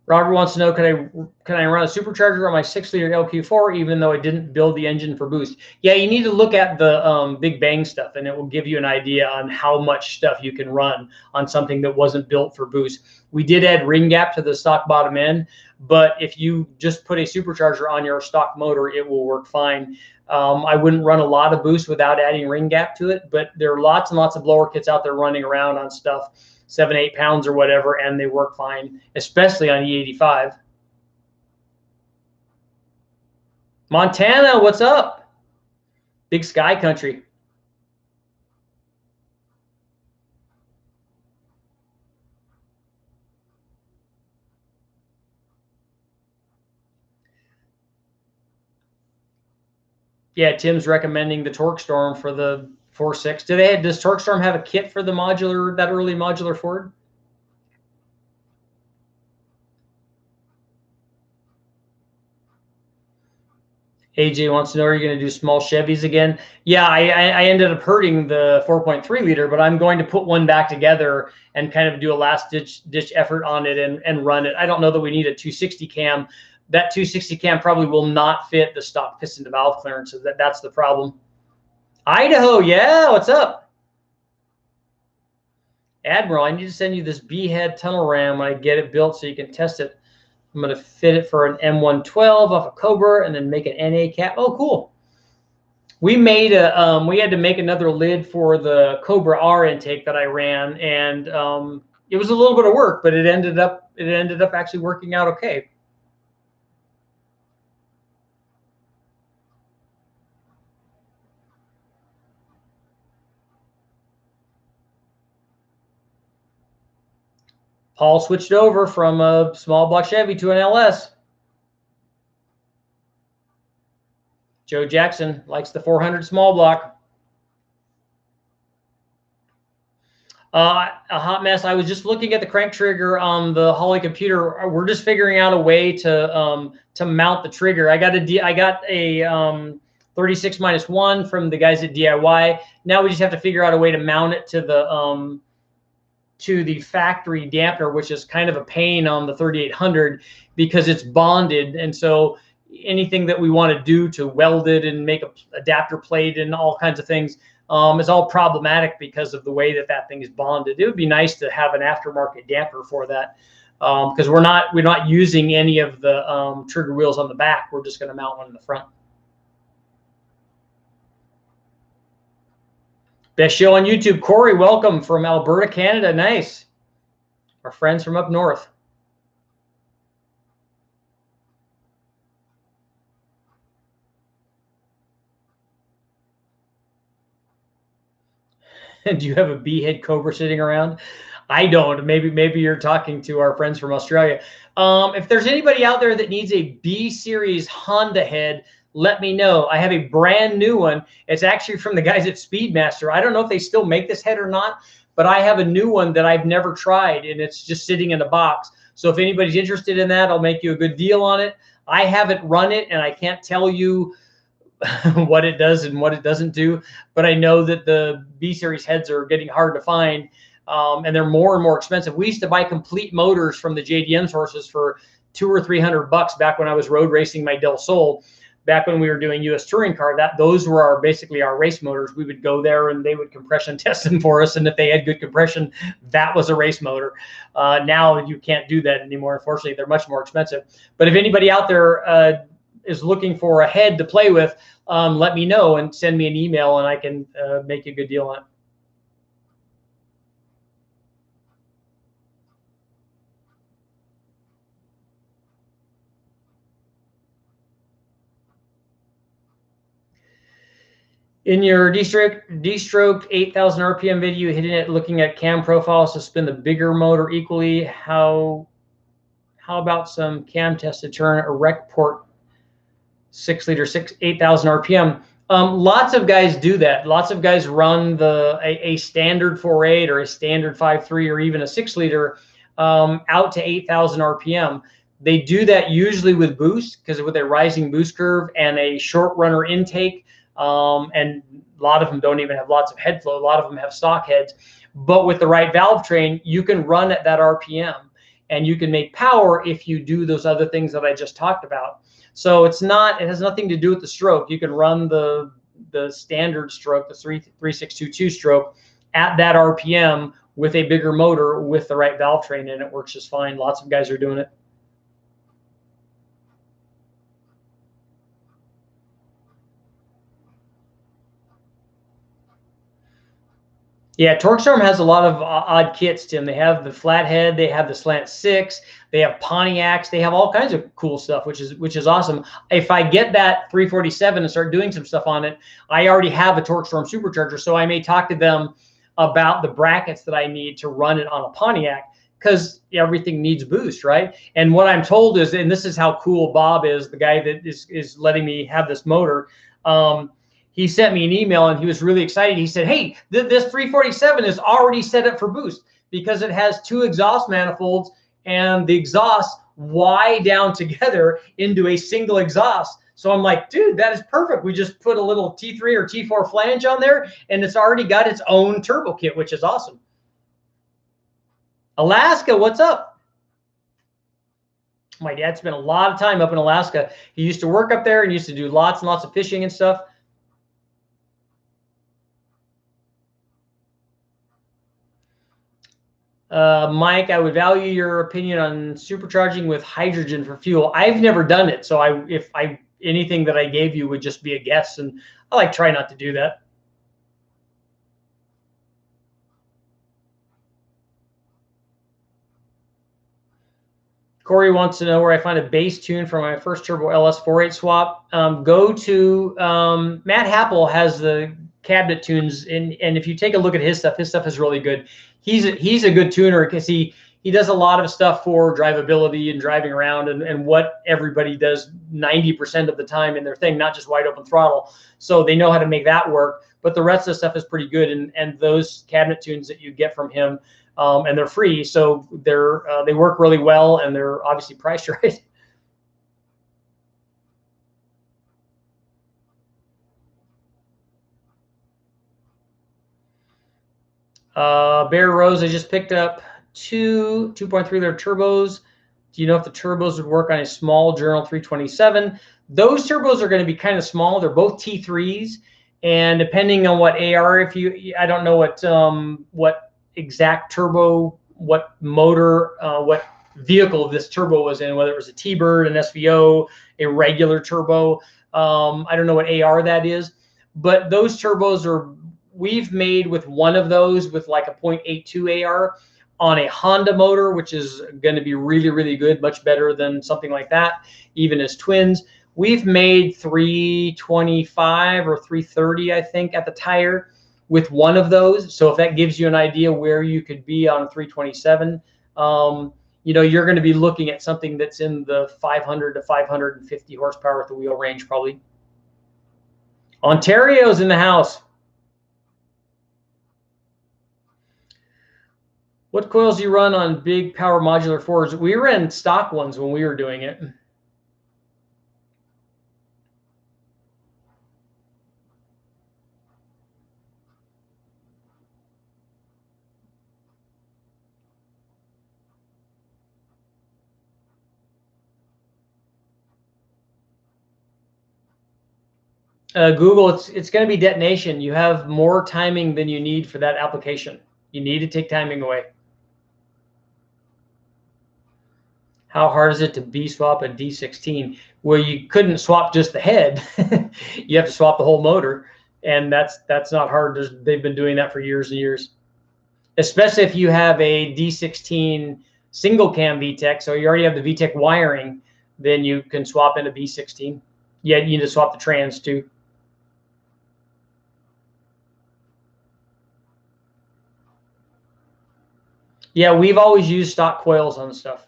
Robert wants to know, can I run a supercharger on my 6-liter LQ4 even though I didn't build the engine for boost? Yeah, you need to look at the Big Bang stuff, and it will give you an idea on how much stuff you can run on something that wasn't built for boost. We did add ring gap to the stock bottom end, but if you just put a supercharger on your stock motor, it will work fine. I wouldn't run a lot of boost without adding ring gap to it, but there are lots and lots of blower kits out there running around on stuff 7-8 pounds or whatever, and they work fine, especially on E85. Montana, what's up? Big sky country. Yeah, Tim's recommending the Torque Storm for the 4.6. Does Torque Storm have a kit for the modular, that early modular Ford? AJ wants to know, are you going to do small Chevys again? Yeah, I ended up hurting the 4.3 liter, but I'm going to put one back together and kind of do a last ditch effort on it and run it. I don't know that we need a 260 cam. That 260 cam probably will not fit the stock piston to valve clearance, so that's the problem. Idaho, yeah, what's up? Admiral, I need to send you this B-head tunnel ram when I get it built so you can test it. I'm going to fit it for an M112 off a Cobra and then make an NA cap. Oh, cool. We made we had to make another lid for the Cobra R intake that I ran, and it was a little bit of work, but it ended up actually working out okay. Paul switched over from a small block Chevy to an LS. Joe Jackson likes the 400 small block. A hot mess. I was just looking at the crank trigger on the Holly computer. We're just figuring out a way to mount the trigger. I got a 36-1 from the guys at DIY. Now we just have to figure out a way to mount it to the factory dampener, which is kind of a pain on the 3800 because it's bonded. And so anything that we want to do to weld it and make a adapter plate and all kinds of things is all problematic because of the way that thing is bonded. It would be nice to have an aftermarket damper for that because we're not using any of the trigger wheels on the back. We're just going to mount one in the front. Best show on YouTube. Corey, welcome from Alberta, Canada. Nice. Our friends from up north. And do you have a B-head Cobra sitting around? I don't. Maybe you're talking to our friends from Australia. If there's anybody out there that needs a B-series Honda head, let me know. I have a brand new one. It's actually from the guys at Speedmaster. I don't know if they still make this head or not, but I have a new one that I've never tried, and it's just sitting in a box. So if anybody's interested in that, I'll make you a good deal on it. I haven't run it, and I can't tell you what it does and what it doesn't do, but I know that the B-series heads are getting hard to find, and they're more and more expensive. We used to buy complete motors from the JDM sources for $200 or $300 back when I was road racing my Del Sol. Back when we were doing U.S. touring car, those were basically our race motors. We would go there and they would compression test them for us, and if they had good compression, that was a race motor. Now you can't do that anymore. Unfortunately, they're much more expensive. But if anybody out there is looking for a head to play with, let me know and send me an email, and I can make you a good deal on it. In your D-stroke 8,000 RPM video, hitting it, looking at cam profiles to spin the bigger motor equally. How about some cam tests to turn a rec port 6-liter 8,000 RPM? Lots of guys do that. Lots of guys run a standard 4.8 or a standard 5.3 or even a 6-liter out to 8,000 RPM. They do that usually with boost, because with a rising boost curve and a short runner intake. And a lot of them don't even have lots of head flow. A lot of them have stock heads. But with the right valve train, you can run at that RPM, and you can make power if you do those other things that I just talked about. So it has nothing to do with the stroke. You can run the standard stroke, the 3622 stroke, at that RPM with a bigger motor with the right valve train, and it works just fine. Lots of guys are doing it. Yeah, TorqueStorm has a lot of odd kits, Tim. They have the flathead, they have the slant 6, they have Pontiacs, they have all kinds of cool stuff, which is awesome. If I get that 347 and start doing some stuff on it, I already have a TorqueStorm supercharger, so I may talk to them about the brackets that I need to run it on a Pontiac, because everything needs boost, right? And what I'm told is, and this is how cool Bob is, the guy that is letting me have this motor, he sent me an email and he was really excited. He said, hey, this 347 is already set up for boost because it has 2 exhaust manifolds and the exhaust Y down together into a single exhaust. So I'm like, dude, that is perfect. We just put a little T3 or T4 flange on there and it's already got its own turbo kit, which is awesome. Alaska, what's up? My dad spent a lot of time up in Alaska. He used to work up there and used to do lots and lots of fishing and stuff. Mike, I would value your opinion on supercharging with hydrogen for fuel. I've never done it, so anything that I gave you would just be a guess, and I try not to do that. Corey wants to know where I find a bass tune for my first Turbo LS 4.8 swap. Go to Matt Happel has the cabinet tunes, and if you take a look at his stuff is really good. He's a good tuner because he does a lot of stuff for drivability and driving around and what everybody does 90% of the time in their thing, not just wide open throttle. So they know how to make that work. but the rest of the stuff is pretty good. And those cabinet tunes that you get from him, and they're free, so they work really well, and they're obviously priced right. Bear Rose, I just picked up two 2.3 liter turbos. Do you know if the turbos would work on a small Journal 327? Those turbos are going to be kind of small. They're both T3s, and depending on what AR, I don't know what exact turbo, what motor, what vehicle this turbo was in, whether it was a T-Bird, an SVO, a regular turbo. I don't know what AR that is, but those turbos we've made with one of those with like a 0.82 AR on a Honda motor, which is going to be really, really good, much better than something like that, even as twins. We've made 325 or 330, I think, at the tire with one of those. So if that gives you an idea where you could be on a 327, you're going to be looking at something that's in the 500 to 550 horsepower at the wheel range, probably. Ontario's in the house. What coils do you run on big power modular Fords? We ran stock ones when we were doing it. Google, it's going to be detonation. You have more timing than you need for that application. You need to take timing away. How hard is it to B-swap a D16? Well, you couldn't swap just the head. You have to swap the whole motor, and that's not hard. They've been doing that for years and years, especially if you have a D16 single cam VTEC, so you already have the VTEC wiring, then you can swap into B16. Yeah, you need to swap the trans too. Yeah, we've always used stock coils on the stuff.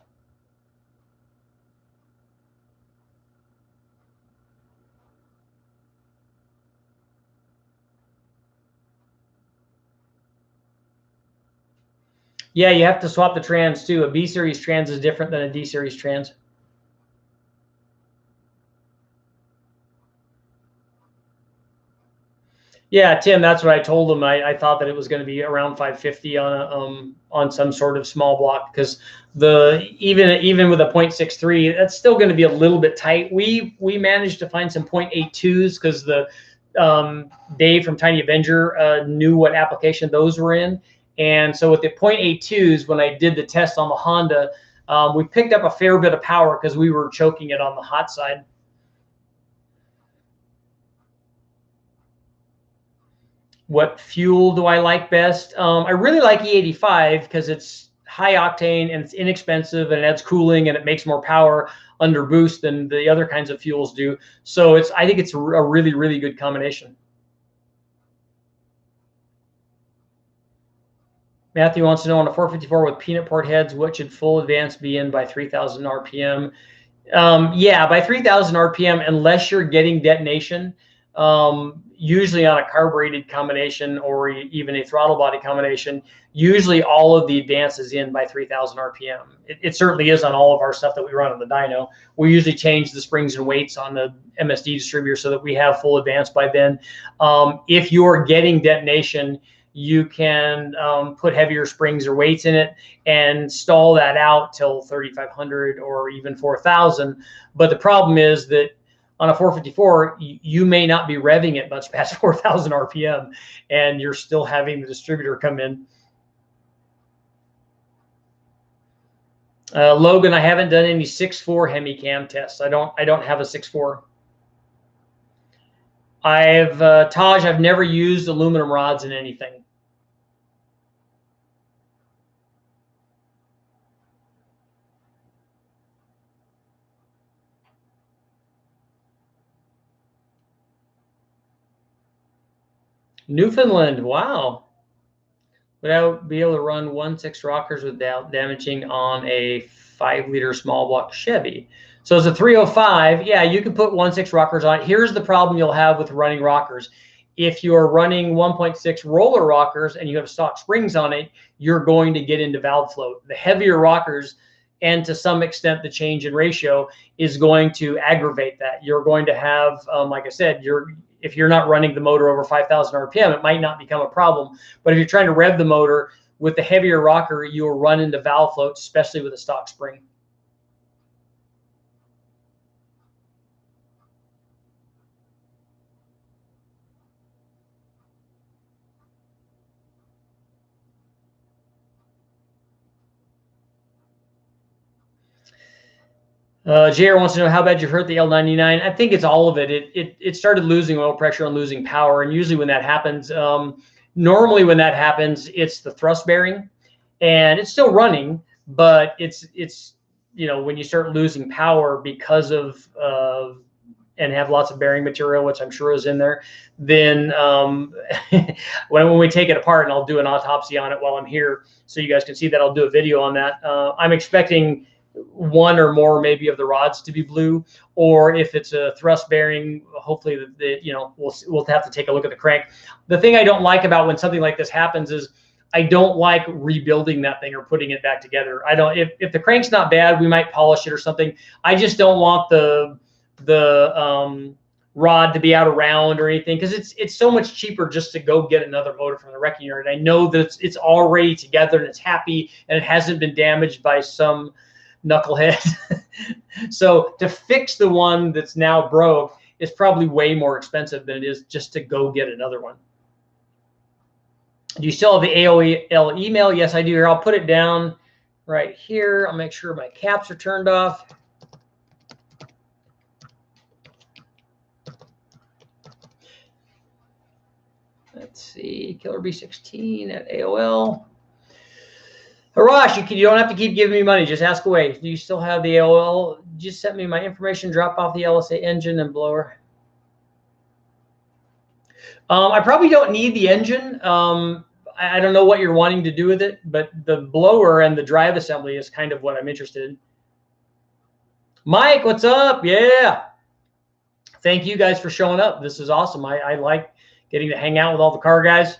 Yeah, you have to swap the trans too. A B series trans is different than a D series trans. Yeah, Tim, that's what I told him. I thought that it was going to be around 550 on some sort of small block, because even with a 0.63, that's still going to be a little bit tight. We managed to find some 0.82s because the Dave from Tiny Avenger knew what application those were in, and so with the 0.82s, when I did the test on the Honda, we picked up a fair bit of power because we were choking it on the hot side. What fuel do I like best? I really like E85 because it's high octane and it's inexpensive and it adds cooling and it makes more power under boost than the other kinds of fuels do. So I think it's a really, really good combination. Matthew wants to know, on a 454 with peanut port heads, what should full advance be in by 3,000 RPM? Yeah, by 3,000 RPM, unless you're getting detonation, usually on a carbureted combination or even a throttle body combination, usually all of the advance is in by 3,000 RPM. It certainly is on all of our stuff that we run on the dyno. We usually change the springs and weights on the MSD distributor so that we have full advance by then. If you're getting detonation, you can put heavier springs or weights in it and stall that out till 3,500 or even 4,000. But the problem is that on a 454, you may not be revving it much past 4,000 RPM, and you're still having the distributor come in. Logan, I haven't done any 6.4 Hemi cam tests. I don't have a 6.4. Taj, I've never used aluminum rods in anything. Newfoundland, wow. Would I be able to run 1.6 rockers without damaging on a 5-liter small block Chevy? So it's a 305. Yeah, you can put 1.6 rockers on it. Here's the problem you'll have with running rockers. If you're running 1.6 roller rockers and you have stock springs on it, you're going to get into valve float. The heavier rockers, and to some extent the change in ratio, is going to aggravate that. You're going to have, like I said, if you're not running the motor over 5,000 RPM, it might not become a problem. But if you're trying to rev the motor with the heavier rocker, you'll run into valve float, especially with a stock spring. JR wants to know how bad you hurt the L99. I think it's all of it. It started losing oil pressure and losing power. And usually when that happens, normally when that happens, it's the thrust bearing, and it's still running, but it's when you start losing power because of and have lots of bearing material, which I'm sure is in there, then when we take it apart, and I'll do an autopsy on it while I'm here, so you guys can see that. I'll do a video on that. I'm expecting one or more maybe of the rods to be blue, or if it's a thrust bearing, hopefully we'll have to take a look at the crank. The thing I don't like about when something like this happens is I don't like rebuilding that thing or putting it back together. I don't. If the crank's not bad, we might polish it or something. I just don't want the rod to be out of round or anything, because it's so much cheaper just to go get another motor from the wrecking yard. I know that it's already together and it's happy and it hasn't been damaged by some knucklehead. So to fix the one that's now broke is probably way more expensive than it is just to go get another one. Do you still have the AOL email? Yes, I do. Here, I'll put it down right here. I'll make sure my caps are turned off. Let's see, Killer B16 at AOL. Harash, you don't have to keep giving me money. Just ask away. Do you still have the AOL? Just send me my information. Drop off the LSA engine and blower. I probably don't need the engine. I don't know what you're wanting to do with it, but the blower and the drive assembly is kind of what I'm interested in. Mike, what's up? Yeah. Thank you guys for showing up. This is awesome. I like getting to hang out with all the car guys.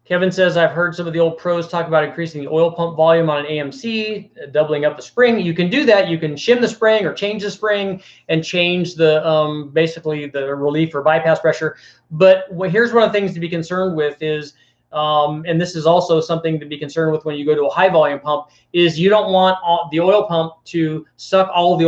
Kevin says, I've heard some of the old pros talk about increasing the oil pump volume on an AMC, doubling up the spring. You can do that. You can shim the spring or change the spring and change the basically the relief or bypass pressure. But here's one of the things to be concerned with is, and this is also something to be concerned with when you go to a high volume pump, is you don't want the oil pump to suck all the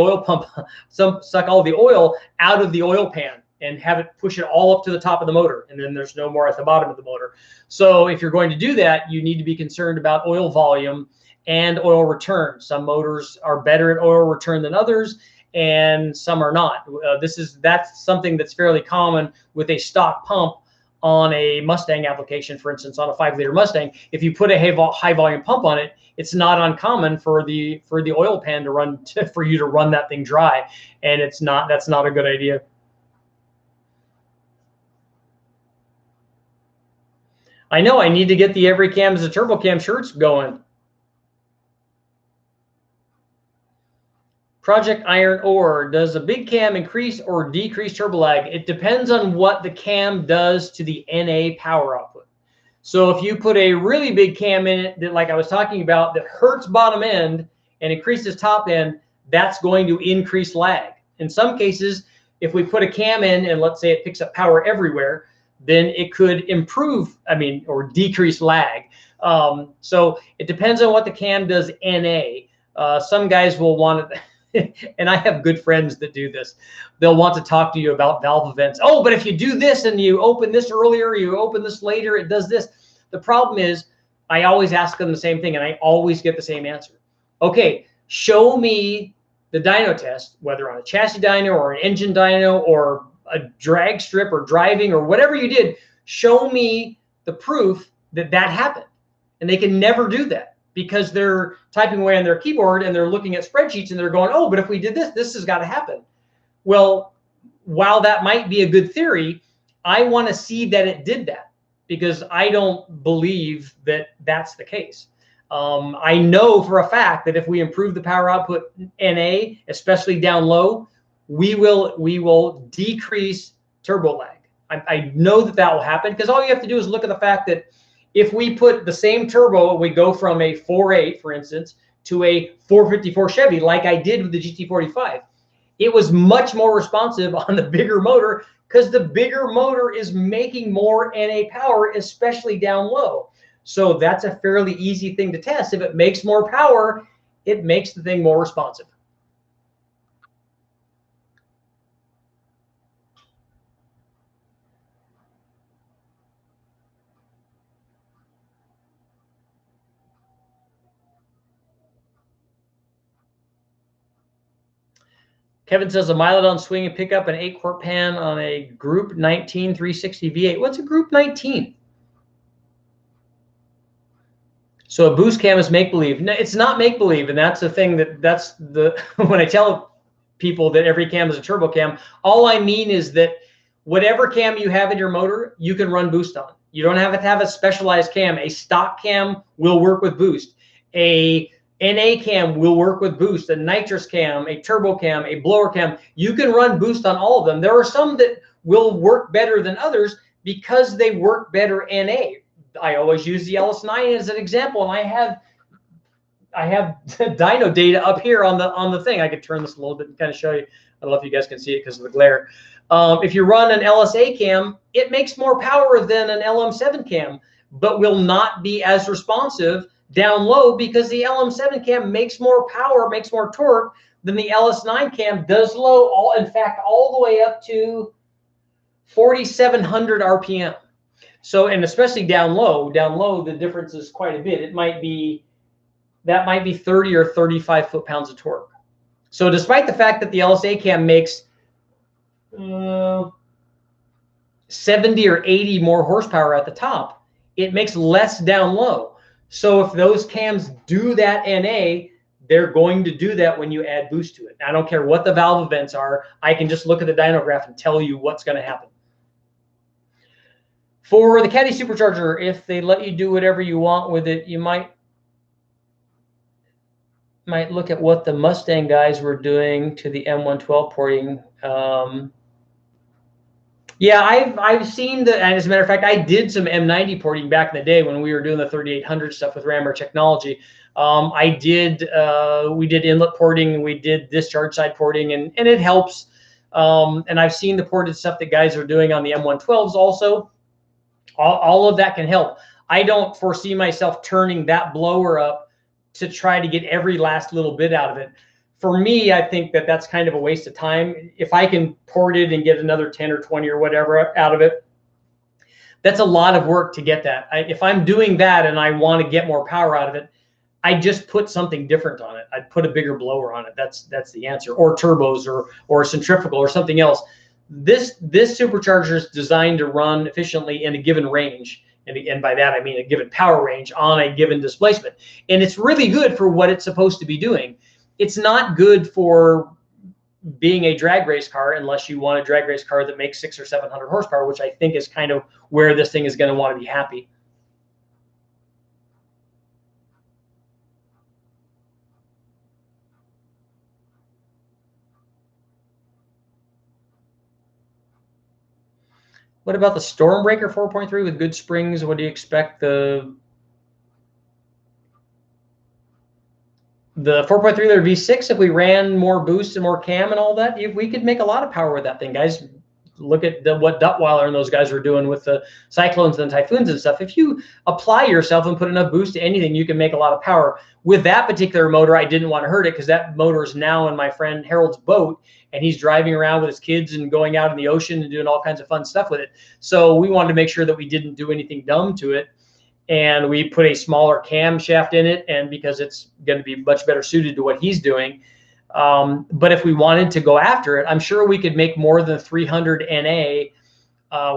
oil out of the oil pan and have it push it all up to the top of the motor, and then there's no more at the bottom of the motor. So if you're going to do that, you need to be concerned about oil volume and oil return. Some motors are better at oil return than others, and some are not. That's something that's fairly common with a stock pump on a Mustang application, for instance, on a 5-liter Mustang. If you put a high volume pump on it, it's not uncommon for the oil pan to run for you to run that thing dry, and that's not a good idea. I know I need to get the Every Cam is a Turbo Cam shirts going. Project Iron Ore, does a big cam increase or decrease turbo lag? It depends on what the cam does to the NA power output. So if you put a really big cam in it that, like I was talking about, that hurts bottom end and increases top end, that's going to increase lag. In some cases, if we put a cam in and let's say it picks up power everywhere, then it could improve, or decrease lag. So it depends on what the cam does NA. Some guys will want it, and I have good friends that do this. They'll want to talk to you about valve events. Oh, but if you do this and you open this earlier, you open this later, it does this. The problem is I always ask them the same thing, and I always get the same answer. Okay, show me the dyno test, whether on a chassis dyno or an engine dyno or a drag strip or driving or whatever you did, show me the proof that that happened. And they can never do that because they're typing away on their keyboard and they're looking at spreadsheets and they're going, oh, but if we did this, this has got to happen. Well, while that might be a good theory, I want to see that it did that. because I don't believe that that's the case. I know for a fact that if we improve the power output NA, especially down low, we will decrease turbo lag. I know that that will happen, because all you have to do is look at the fact that if we put the same turbo, we go from a 4.8, for instance, to a 454 Chevy, like I did with the GT45. It was much more responsive on the bigger motor, because the bigger motor is making more NA power, especially down low. So that's a fairly easy thing to test. If it makes more power, it makes the thing more responsive. Kevin says a Milodon swing and pick up an 8-quart pan on a Group 19 360 V8. What's a Group 19? So a boost cam is make-believe. No, it's not make-believe, and that's the thing that's the when I tell people that every cam is a turbo cam, all I mean is that whatever cam you have in your motor, you can run boost on. You don't have to have a specialized cam. A stock cam will work with boost. A NA cam will work with boost. A nitrous cam, a turbo cam, a blower cam. You can run boost on all of them. There are some that will work better than others because they work better NA. I always use the LS9 as an example, and I have dyno data up here on the thing. I could turn this a little bit and kind of show you. I don't know if you guys can see it because of the glare. If you run an LSA cam, it makes more power than an LM7 cam, but will not be as responsive down low, because the LM7 cam makes more power, makes more torque than the LS9 cam does low. In fact, all the way up to 4,700 RPM. So, and especially down low, the difference is quite a bit. That might be 30 or 35 foot-pounds of torque. So despite the fact that the LSA cam makes 70 or 80 more horsepower at the top, it makes less down low. So if those cams do that NA, they're going to do that when you add boost to it. I don't care what the valve events are. I can just look at the dyno graph and tell you what's going to happen. For the Caddy Supercharger, if they let you do whatever you want with it, you might look at what the Mustang guys were doing to the M112 porting. Yeah, I've seen the, and as a matter of fact, I did some M90 porting back in the day when we were doing the 3800 stuff with Rammer technology. We did inlet porting, we did discharge side porting, and it helps. And I've seen the ported stuff that guys are doing on the M112s also. All of that can help. I don't foresee myself turning that blower up to try to get every last little bit out of it. For me, I think that that's kind of a waste of time. If I can port it and get another 10 or 20 or whatever out of it, that's a lot of work to get that. If I'm doing that and I want to get more power out of it, I just put something different on it. I'd put a bigger blower on it. That's the answer. Or turbos or centrifugal or something else. This supercharger is designed to run efficiently in a given range. And by that, I mean a given power range on a given displacement. And it's really good for what it's supposed to be doing. It's not good for being a drag race car unless you want a drag race car that makes 600 or 700 horsepower, which I think is kind of where this thing is going to want to be happy. What about the Stormbreaker 4.3 with good springs? What do you expect the 4.3 liter V6, if we ran more boost and more cam and all that, we could make a lot of power with that thing, guys. Look at what Duttweiler and those guys were doing with the Cyclones and the Typhoons and stuff. If you apply yourself and put enough boost to anything, you can make a lot of power. With that particular motor, I didn't want to hurt it because that motor is now in my friend Harold's boat, and he's driving around with his kids and going out in the ocean and doing all kinds of fun stuff with it. So we wanted to make sure that we didn't do anything dumb to it. And we put a smaller camshaft in it, and because it's going to be much better suited to what he's doing. But if we wanted to go after it, I'm sure we could make more than 300 NA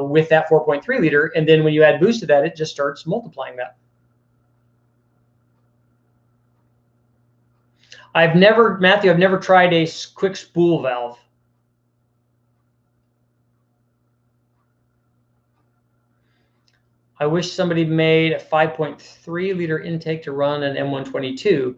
with that 4.3 liter. And then when you add boost to that, it just starts multiplying that. Matthew, I've never tried a quick spool valve. I wish somebody made a 5.3 liter intake to run an M122.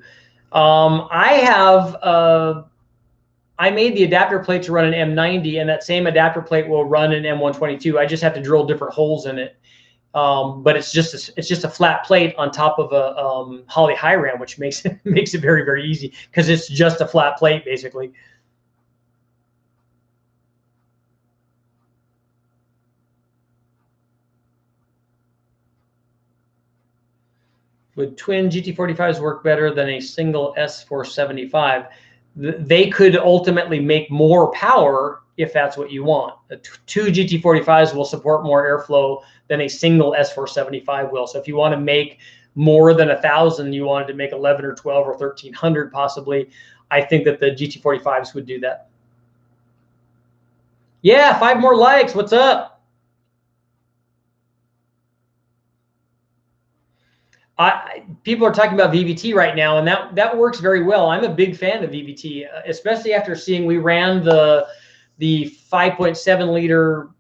I made the adapter plate to run an M90, and that same adapter plate will run an M122. I just have to drill different holes in it. But it's just a flat plate on top of a Holley high ram, which makes it very, very easy because it's just a flat plate basically. Would twin GT45s work better than a single S475? They could ultimately make more power if that's what you want. Two GT45s will support more airflow than a single S475 will. So if you want to make more than 1,000, you wanted to make 11 or 12 or 1,300 possibly, I think that the GT45s would do that. Yeah, 5 more likes. What's up? People are talking about VVT right now, and that works very well. I'm a big fan of VVT, especially after seeing we ran the 5.7 liter,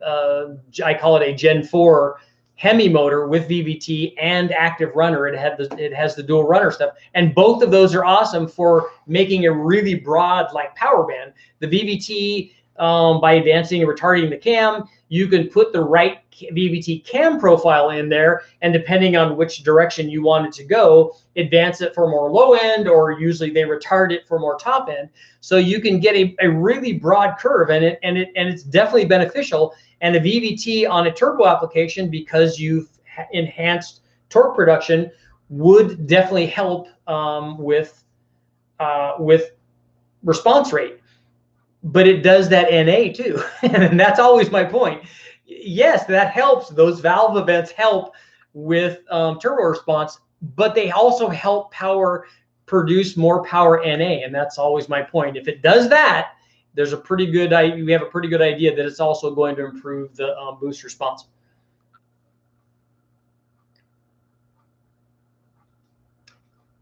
I call it a Gen 4 Hemi motor with VVT and active runner. It has the dual runner stuff, and both of those are awesome for making a really broad like power band. The VVT, by advancing and retarding the cam, you can put the right VVT cam profile in there, and depending on which direction you want it to go, advance it for more low end, or usually they retard it for more top end. So you can get a really broad curve, and it's definitely beneficial. And the VVT on a turbo application, because you've enhanced torque production, would definitely help with response rate. But it does that NA too, and that's always my point. Yes, that helps. Those valve events help with turbo response, but they also help produce more power NA, and that's always my point. If it does that, we have a pretty good idea that it's also going to improve the boost response.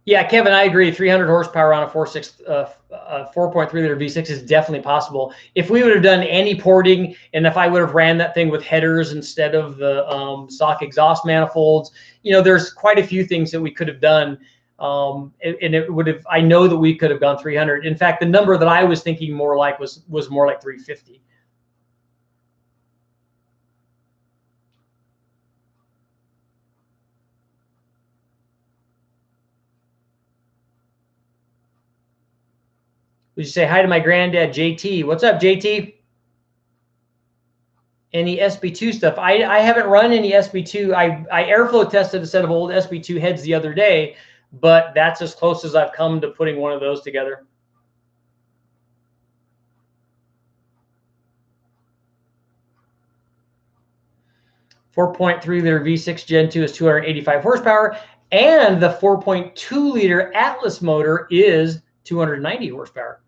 Yeah, Kevin, I agree. 300 horsepower on a 4.3 liter V6 is definitely possible. If we would have done any porting, and if I would have ran that thing with headers instead of the stock exhaust manifolds, there's quite a few things that we could have done. And it would have. I know that we could have gone 300. In fact, the number that I was thinking more like was more like 350. Would you say hi to my granddad, JT? What's up, JT? Any SB2 stuff? I haven't run any SB2. I airflow tested a set of old SB2 heads the other day, but that's as close as I've come to putting one of those together. .3 liter V6 Gen 2 is 285 horsepower, and the 4.2 liter Atlas motor is 290 horsepower.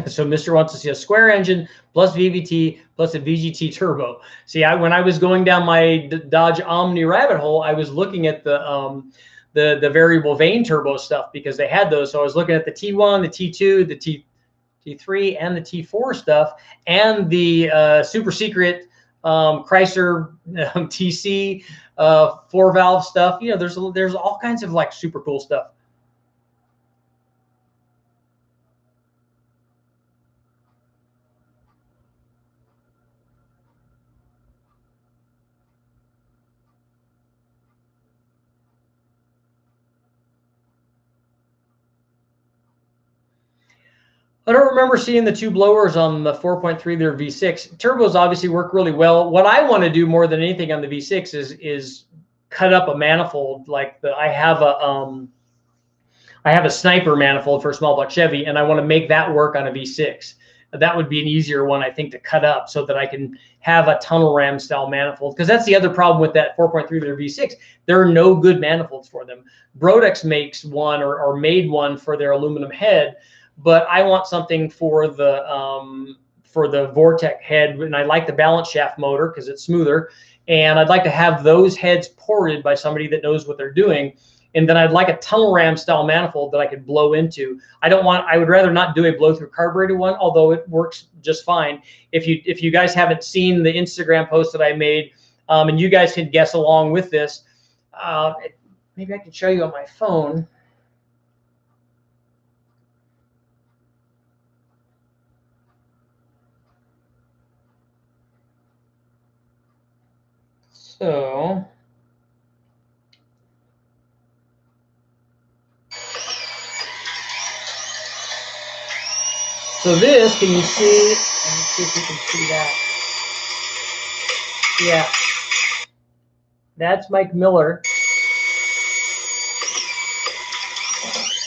So Mr. wants to see a square engine plus VVT plus a VGT turbo. See, when I was going down my Dodge Omni rabbit hole, I was looking at the variable vane turbo stuff because they had those. So I was looking at the T1, the T2, the T3, and the T4 stuff, and the super secret Chrysler TC 4-valve stuff. There's all kinds of like super cool stuff. I don't remember seeing the 2 blowers on the 4.3 liter V6. Turbos obviously work really well. What I want to do more than anything on the V6 is cut up a manifold. Like I have a sniper manifold for a small block Chevy, and I want to make that work on a V6. That would be an easier one, I think, to cut up so that I can have a tunnel ram style manifold. Because that's the other problem with that 4.3 liter V6. There are no good manifolds for them. Brodex makes one or made one for their aluminum head. but I want something for the Vortec head, and I like the balance shaft motor because it's smoother, and I'd like to have those heads ported by somebody that knows what they're doing. And then I'd like a tunnel ram style manifold that I could blow into. I would rather not do a blow through carburetor one, although it works just fine. If you guys haven't seen the Instagram post that I made, and you guys can guess along with this, maybe I can show you on my phone. So this, can you see? Let me see if you can see that. Yeah. That's Mike Miller.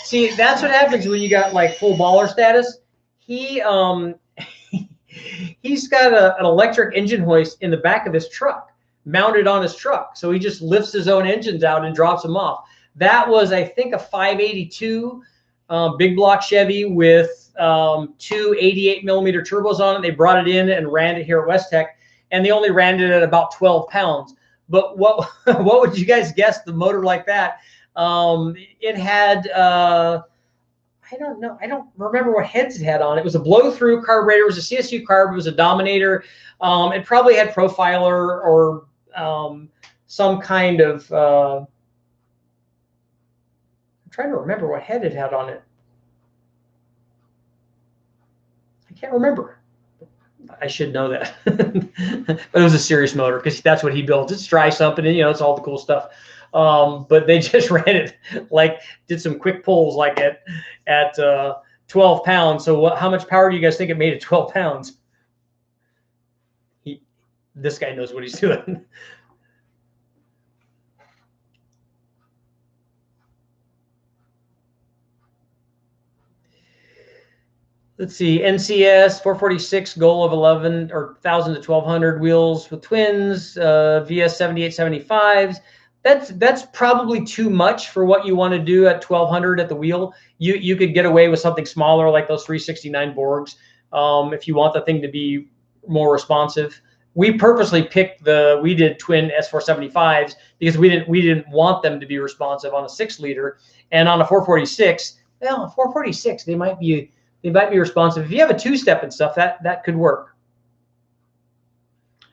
See, that's what happens when you got like full baller status. He's got an electric engine hoist in the back of his truck, mounted on his truck. So he just lifts his own engines out and drops them off. That was, I think, a 582 big block Chevy with two 88 millimeter turbos on it. They brought it in and ran it here at West Tech, and they only ran it at about 12 pounds. But what would you guys guess the motor like that? It had I don't know. I don't remember what heads it had on. It was a blow-through carburetor. It was a CSU carb. It was a Dominator. It probably had Profiler or some kind of. I'm trying to remember what head it had on it. I can't remember. I should know that. But it was a serious motor because that's what he built. It's dry sumping, and it's all the cool stuff. But they just ran it did some quick pulls like at 12 pounds. So how much power do you guys think it made at 12 pounds? This guy knows what he's doing. Let's see, NCS 446, goal of 11 or 1,000 to 1,200 wheels with twins, VS 7875s. That's probably too much for what you want to do at 1,200 at the wheel. You could get away with something smaller like those 369 Borgs if you want the thing to be more responsive. We purposely picked we did twin S475s because we didn't want them to be responsive on a 6-liter, and on a 446. Well, 446 they might be responsive. If you have a 2-step and stuff, that could work.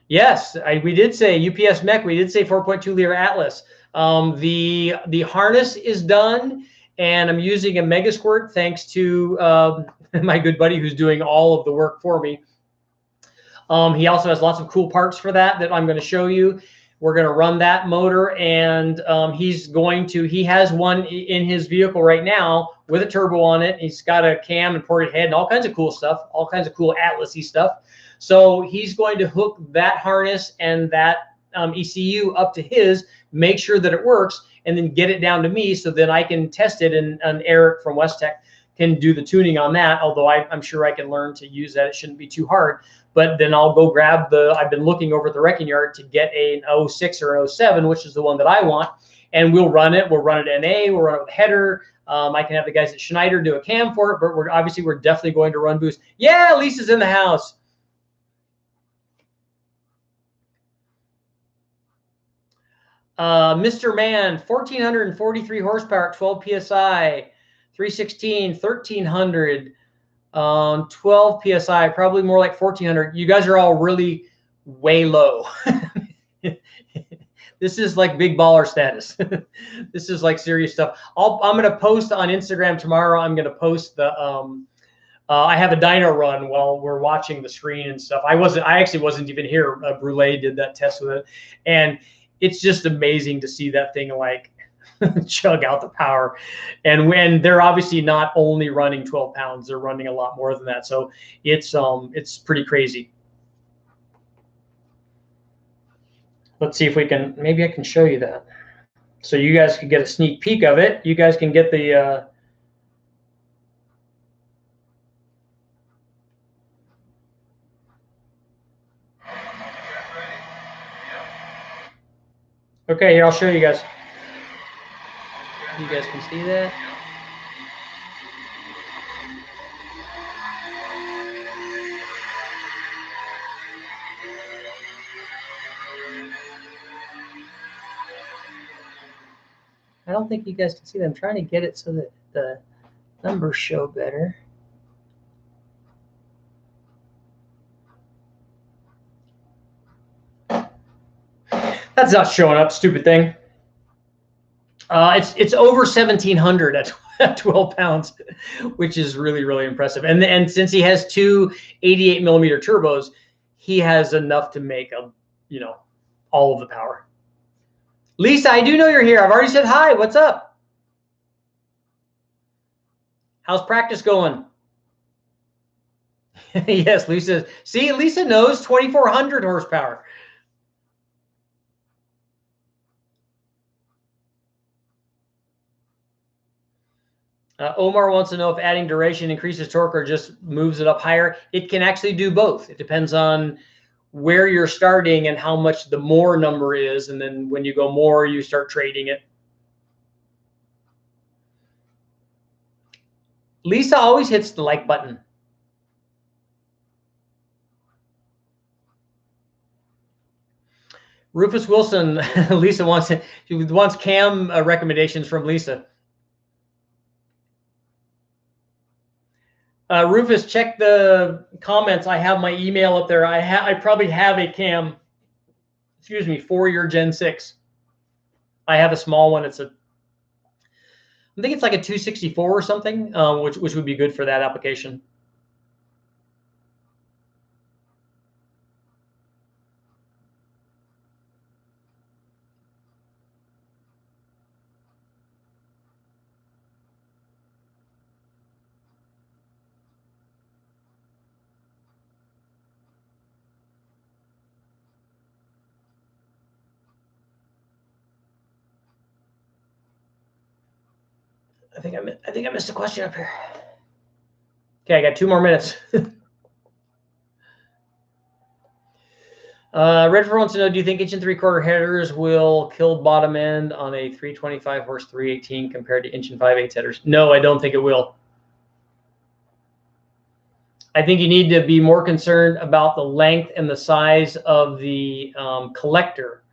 Yes, we did say UPS Mech. We did say 4.2-liter Atlas. The harness is done, and I'm using a Mega Squirt thanks to my good buddy who's doing all of the work for me. He also has lots of cool parts for that I'm going to show you. We're going to run that motor, and he has one in his vehicle right now with a turbo on it. He's got a cam and ported head and all kinds of cool stuff, all kinds of cool Atlas-y stuff. So he's going to hook that harness and that ECU up to his, make sure that it works, and then get it down to me so that I can test it, and Eric from West Tech can do the tuning on that, although I'm sure I can learn to use that. It shouldn't be too hard. But then I'll go grab I've been looking over at the wrecking yard to get an 06 or 07, which is the one that I want, and we'll run it. We'll run it NA, we'll run it with header. I can have the guys at Schneider do a cam for it, but we're definitely going to run boost. Yeah, Lisa's in the house. Mr. Man, 1,443 horsepower at 12 PSI, 316, 1,300, 12 PSI, probably more like 1,400. You guys are all really way low. This is like big baller status. This is like serious stuff. I'm going to post on Instagram tomorrow. I'm going to post the I have a dyno run while we're watching the screen and stuff. I actually wasn't even here. Brule did that test with it, and it's just amazing to see that thing like chug out the power. And when they're obviously not only running 12 pounds, they're running a lot more than that. So it's pretty crazy. Let's see if we can, maybe I can show you that. So you guys can get a sneak peek of it. You guys can get the, okay, here, I'll show you guys. You guys can see that. I don't think you guys can see that. I'm trying to get it so that the numbers show better. That's not showing up, stupid thing. It's over 1,700 at 12 pounds, which is really, really impressive. And since he has two 88 millimeter turbos, he has enough to make all of the power. Lisa, I do know you're here. I've already said hi. What's up? How's practice going? Yes, Lisa. See, Lisa knows 2,400 horsepower. Omar wants to know if adding duration increases torque or just moves it up higher. It can actually do both. It depends on where you're starting and how much the more number is. And then when you go more, you start trading it. Lisa always hits the like button. Rufus Wilson, Lisa wants cam recommendations from Lisa. Rufus, check the comments. I have my email up there. I probably have a cam, for your Gen 6. I have a small one. I think it's like a 264 or something, which would be good for that application. I think I missed a question up here. Okay, I got 2 more minutes. Redford wants to know, do you think inch and 3/4 headers will kill bottom end on a 325 horse 318 compared to inch and 5/8 headers? No, I don't think it will. I think you need to be more concerned about the length and the size of the collector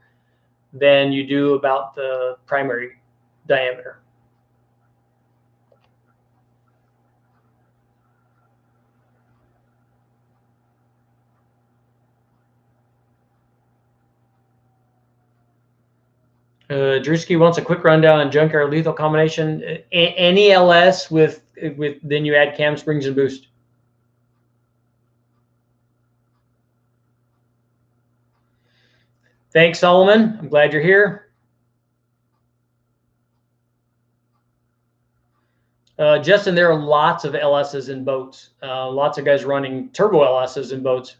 than you do about the primary diameter. Drewski wants a quick rundown on junkyard lethal combination. Any LS with then you add cam springs and boost. Thanks, Solomon. I'm glad you're here. Justin, there are lots of LSs in boats. Lots of guys running turbo LSs in boats.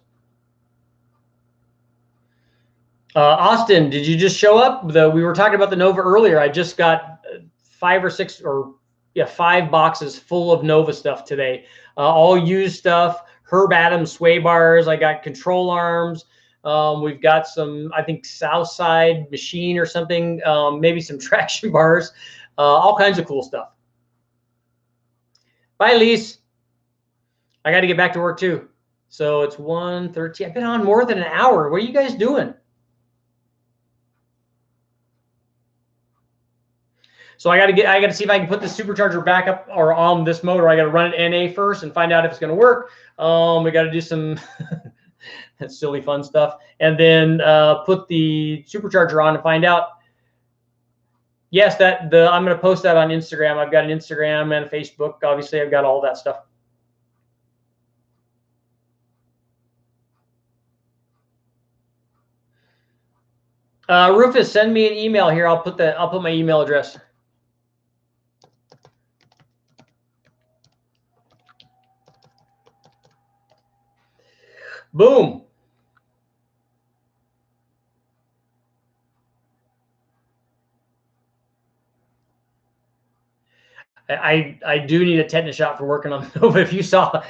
Austin, did you just show up? We were talking about the Nova earlier. I just got 5 boxes full of Nova stuff today. All used stuff. Herb Adams sway bars. I got control arms. We've got some, I think, Southside machine or something. Maybe some traction bars. All kinds of cool stuff. Bye, Lise. I got to get back to work too. So it's 1:13. I've been on more than an hour. What are you guys doing? So I got to see if I can put the supercharger back up or on this motor. I got to run it NA first and find out if it's going to work. We got to do some silly fun stuff, and then put the supercharger on and find out. Yes, I'm going to post that on Instagram. I've got an Instagram and a Facebook. Obviously, I've got all that stuff. Rufus, send me an email here. I'll put my email address. Boom. I do need a tetanus shot for working on the Nova. If you saw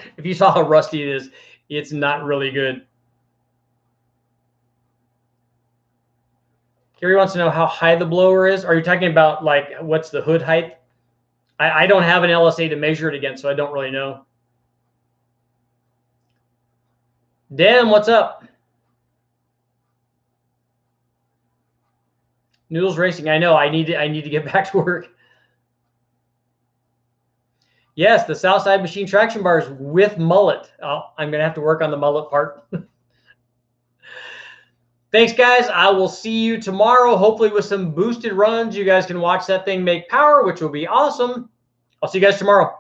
how rusty it is, it's not really good. Gary wants to know how high the blower is. Are you talking about like what's the hood height? I don't have an LSA to measure it against, so I don't really know. Dan, what's up? Noodles Racing. I know. I need to get back to work. Yes, the Southside Machine traction bars with mullet. I'm going to have to work on the mullet part. Thanks, guys. I will see you tomorrow, hopefully with some boosted runs. You guys can watch that thing make power, which will be awesome. I'll see you guys tomorrow.